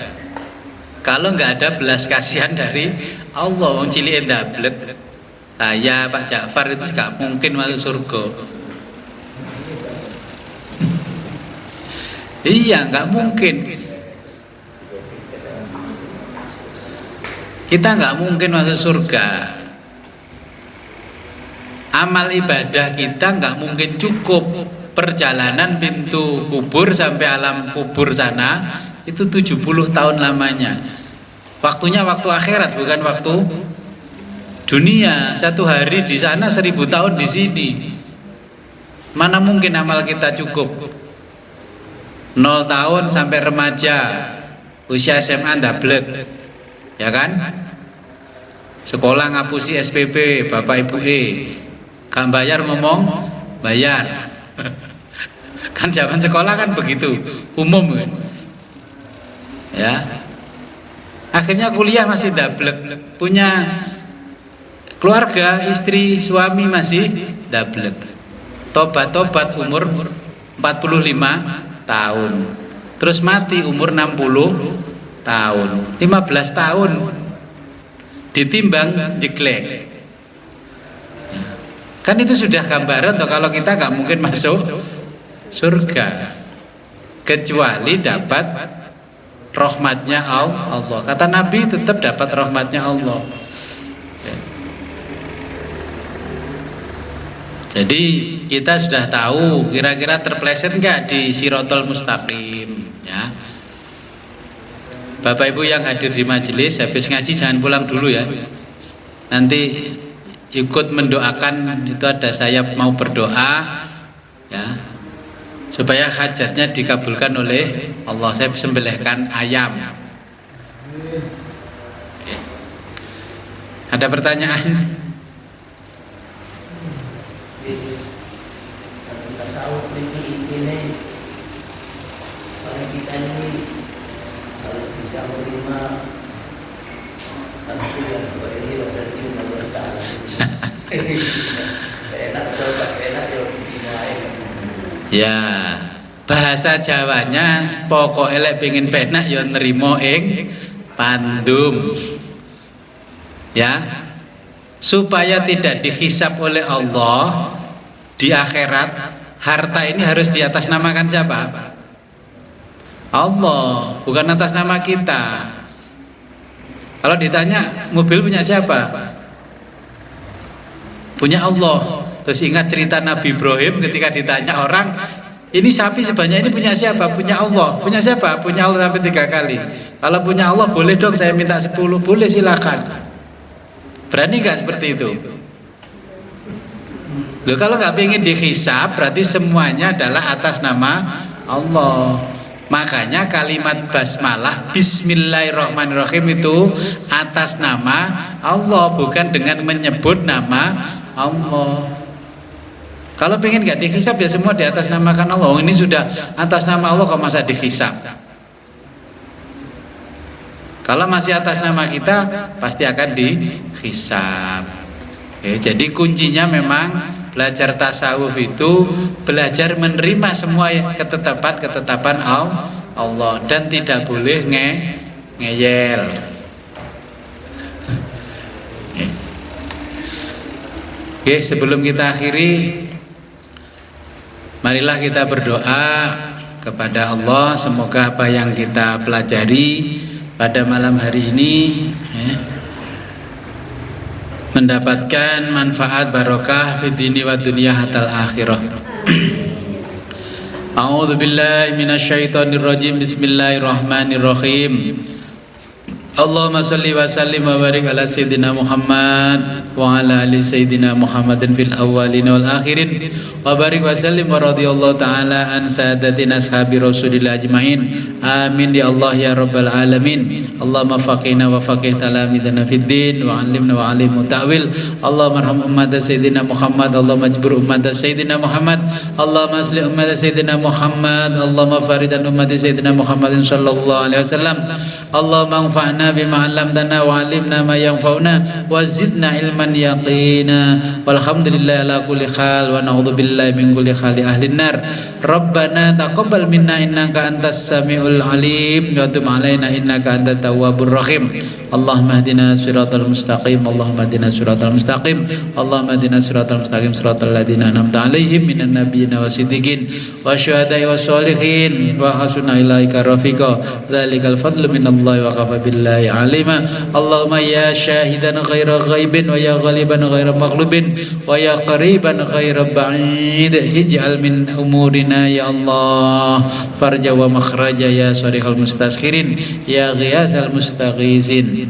kalau nggak ada belas kasihan dari Allah. Wong cilik ndablek, saya Pak Ja'far itu gak mungkin masuk surga. Iya, nggak mungkin. Kita nggak mungkin masuk surga. Amal ibadah kita nggak mungkin cukup. Perjalanan pintu kubur sampai alam kubur sana itu 70 tahun lamanya. Waktunya waktu akhirat, bukan waktu dunia. 1 hari di sana 1000 tahun di sini. Mana mungkin amal kita cukup? 0 tahun sampai remaja, usia SMA ndablek, ya kan? Sekolah ngapusi SPP, Bapak Ibu gak bayar ngomong bayar. Kan zaman sekolah kan begitu, umum kan? Ya. Akhirnya kuliah masih ndablek, punya keluarga, istri, suami masih ndablek. Tobat-tobat umur 45 tahun, terus mati umur 60 tahun, 15 tahun ditimbang jeglek. Kan itu sudah gambaran toh kalau kita nggak mungkin masuk surga kecuali dapat rahmatnya Allah. Kata Nabi tetap dapat rahmatnya Allah. Jadi kita sudah tahu kira-kira terpleset nggak di Sirotol Mustaqim, ya. Bapak Ibu yang hadir di majelis, habis ngaji jangan pulang dulu ya. Nanti ikut mendoakan, itu ada saya mau berdoa, ya, supaya hajatnya dikabulkan oleh Allah. Saya sembelihkan ayam. Ada pertanyaan? Kita ini harus bisa menerima langsung yang ini rasa cinta bertahan. Enak atau tak enak ya. Bahasa Jawanya pokok elek pengen penak ya nerimo ing pandum. Ya. Supaya tidak dihisab oleh Allah di akhirat, harta ini harus diatasnamakan siapa? Allah, bukan atas nama kita. Kalau ditanya mobil punya siapa? Punya Allah. Terus ingat cerita Nabi Ibrahim ketika ditanya orang, ini sapi sebanyak ini punya siapa? Punya Allah. Punya siapa? Punya Allah sampai 3 kali. Kalau punya Allah boleh dong saya minta 10. Boleh, silakan. Berani gak seperti itu? Loh, kalau nggak pengen dihisab berarti semuanya adalah atas nama Allah. Makanya kalimat basmalah Bismillahirrahmanirrahim itu atas nama Allah, bukan dengan menyebut nama Allah. Kalau pengen nggak dihisab ya semua di atas namakan Allah. Ini sudah atas nama Allah kok masa dihisab? Kalau masih atas nama kita pasti akan dihisab. Jadi kuncinya memang belajar tasawuf itu belajar menerima semua ketetapan Allah dan tidak boleh ngeyel. Oke, sebelum kita akhiri, marilah kita berdoa kepada Allah semoga apa yang kita pelajari pada malam hari ini mendapatkan manfaat barokah fid dini wa dunya hatal akhirah. A'udzu billahi minasyaitonir rajim. Bismillahirrahmanirrahim. Allahumma shalli wa sallim wa barik ala sayyidina Muhammad wa ala ali sayyidina Muhammadin fil awwalin wal akhirin wa barik wa sallim wa radhiyallahu ta'ala an sadatina ashabi Rasulillah ajmain. Amin ya Allah ya rabbal alamin. Allahumma faqihna wa faqih talamidana fid din wa 'allimna wa 'allimhu ta'wil. Allahumma arham ummat sayyidina Muhammad, Allahumma ajbur ummat sayyidina Muhammad, Allahumma aslih ummat sayyidina Muhammad, Allahumma faridan ummat sayyidina Muhammadin sallallahu alaihi wasallam. Allahumma anfa'na bima 'allamtana wa 'allimna ma yanfa'una wa zidna ilman yaqina. Walhamdulillahi ala kulli hal wa na'udzu billahi min kulli hali ahlin nar. Rabbana taqabbal minna innaka antas samiul alim wa tub 'alaina innaka antat tawwabur rahim. Allahumma hdina siratal mustaqim, Allahumma hdina siratal mustaqim, Allahumma hdina siratal mustaqim, siratal ladzina an'amta 'alaihim minan nabiyyin wasiddiqin wasyuhada'i wassolihin wa hasuna ilaika rafiqa. Dzalikal fadlu minallahi wa kafa billahi alima. Allahumma ya syahidan ghaira ghaibin wa ya ghaliban ghaira maghlubin wa ya qariban ghaira ba'id, ij'al min umurina ya Allah farja wa makhraja ya sharihal mustashirin ya ghiyasal mustaghisin.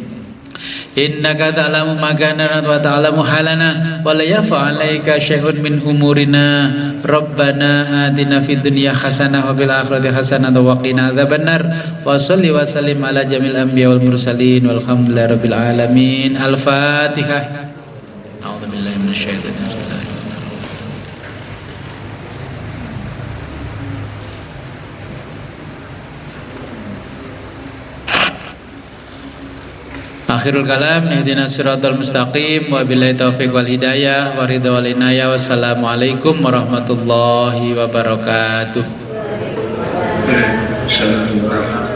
Innaka ta'lamu ma kana wa ta'lamu halana wa la yafa 'alaika syai'un min umurina. Rabbana atina fid dunya hasanah wa fil akhirati hasanah wa qina adzabannar. Wa shalli wa sallim ala jamil anbiya wal mursalin walhamdulillahi rabbil alamin. Al-Fatihah. A'udzu billahi minasyaitonir rajim. Akhirul kalam, ihdinas siratal mustaqim wa billahi taufiq wal hidayah wa ridha wal inayah. Wassalamualaikum warahmatullahi wabarakatuh. Waalaikumsalam warahmatullahi wabarakatuh.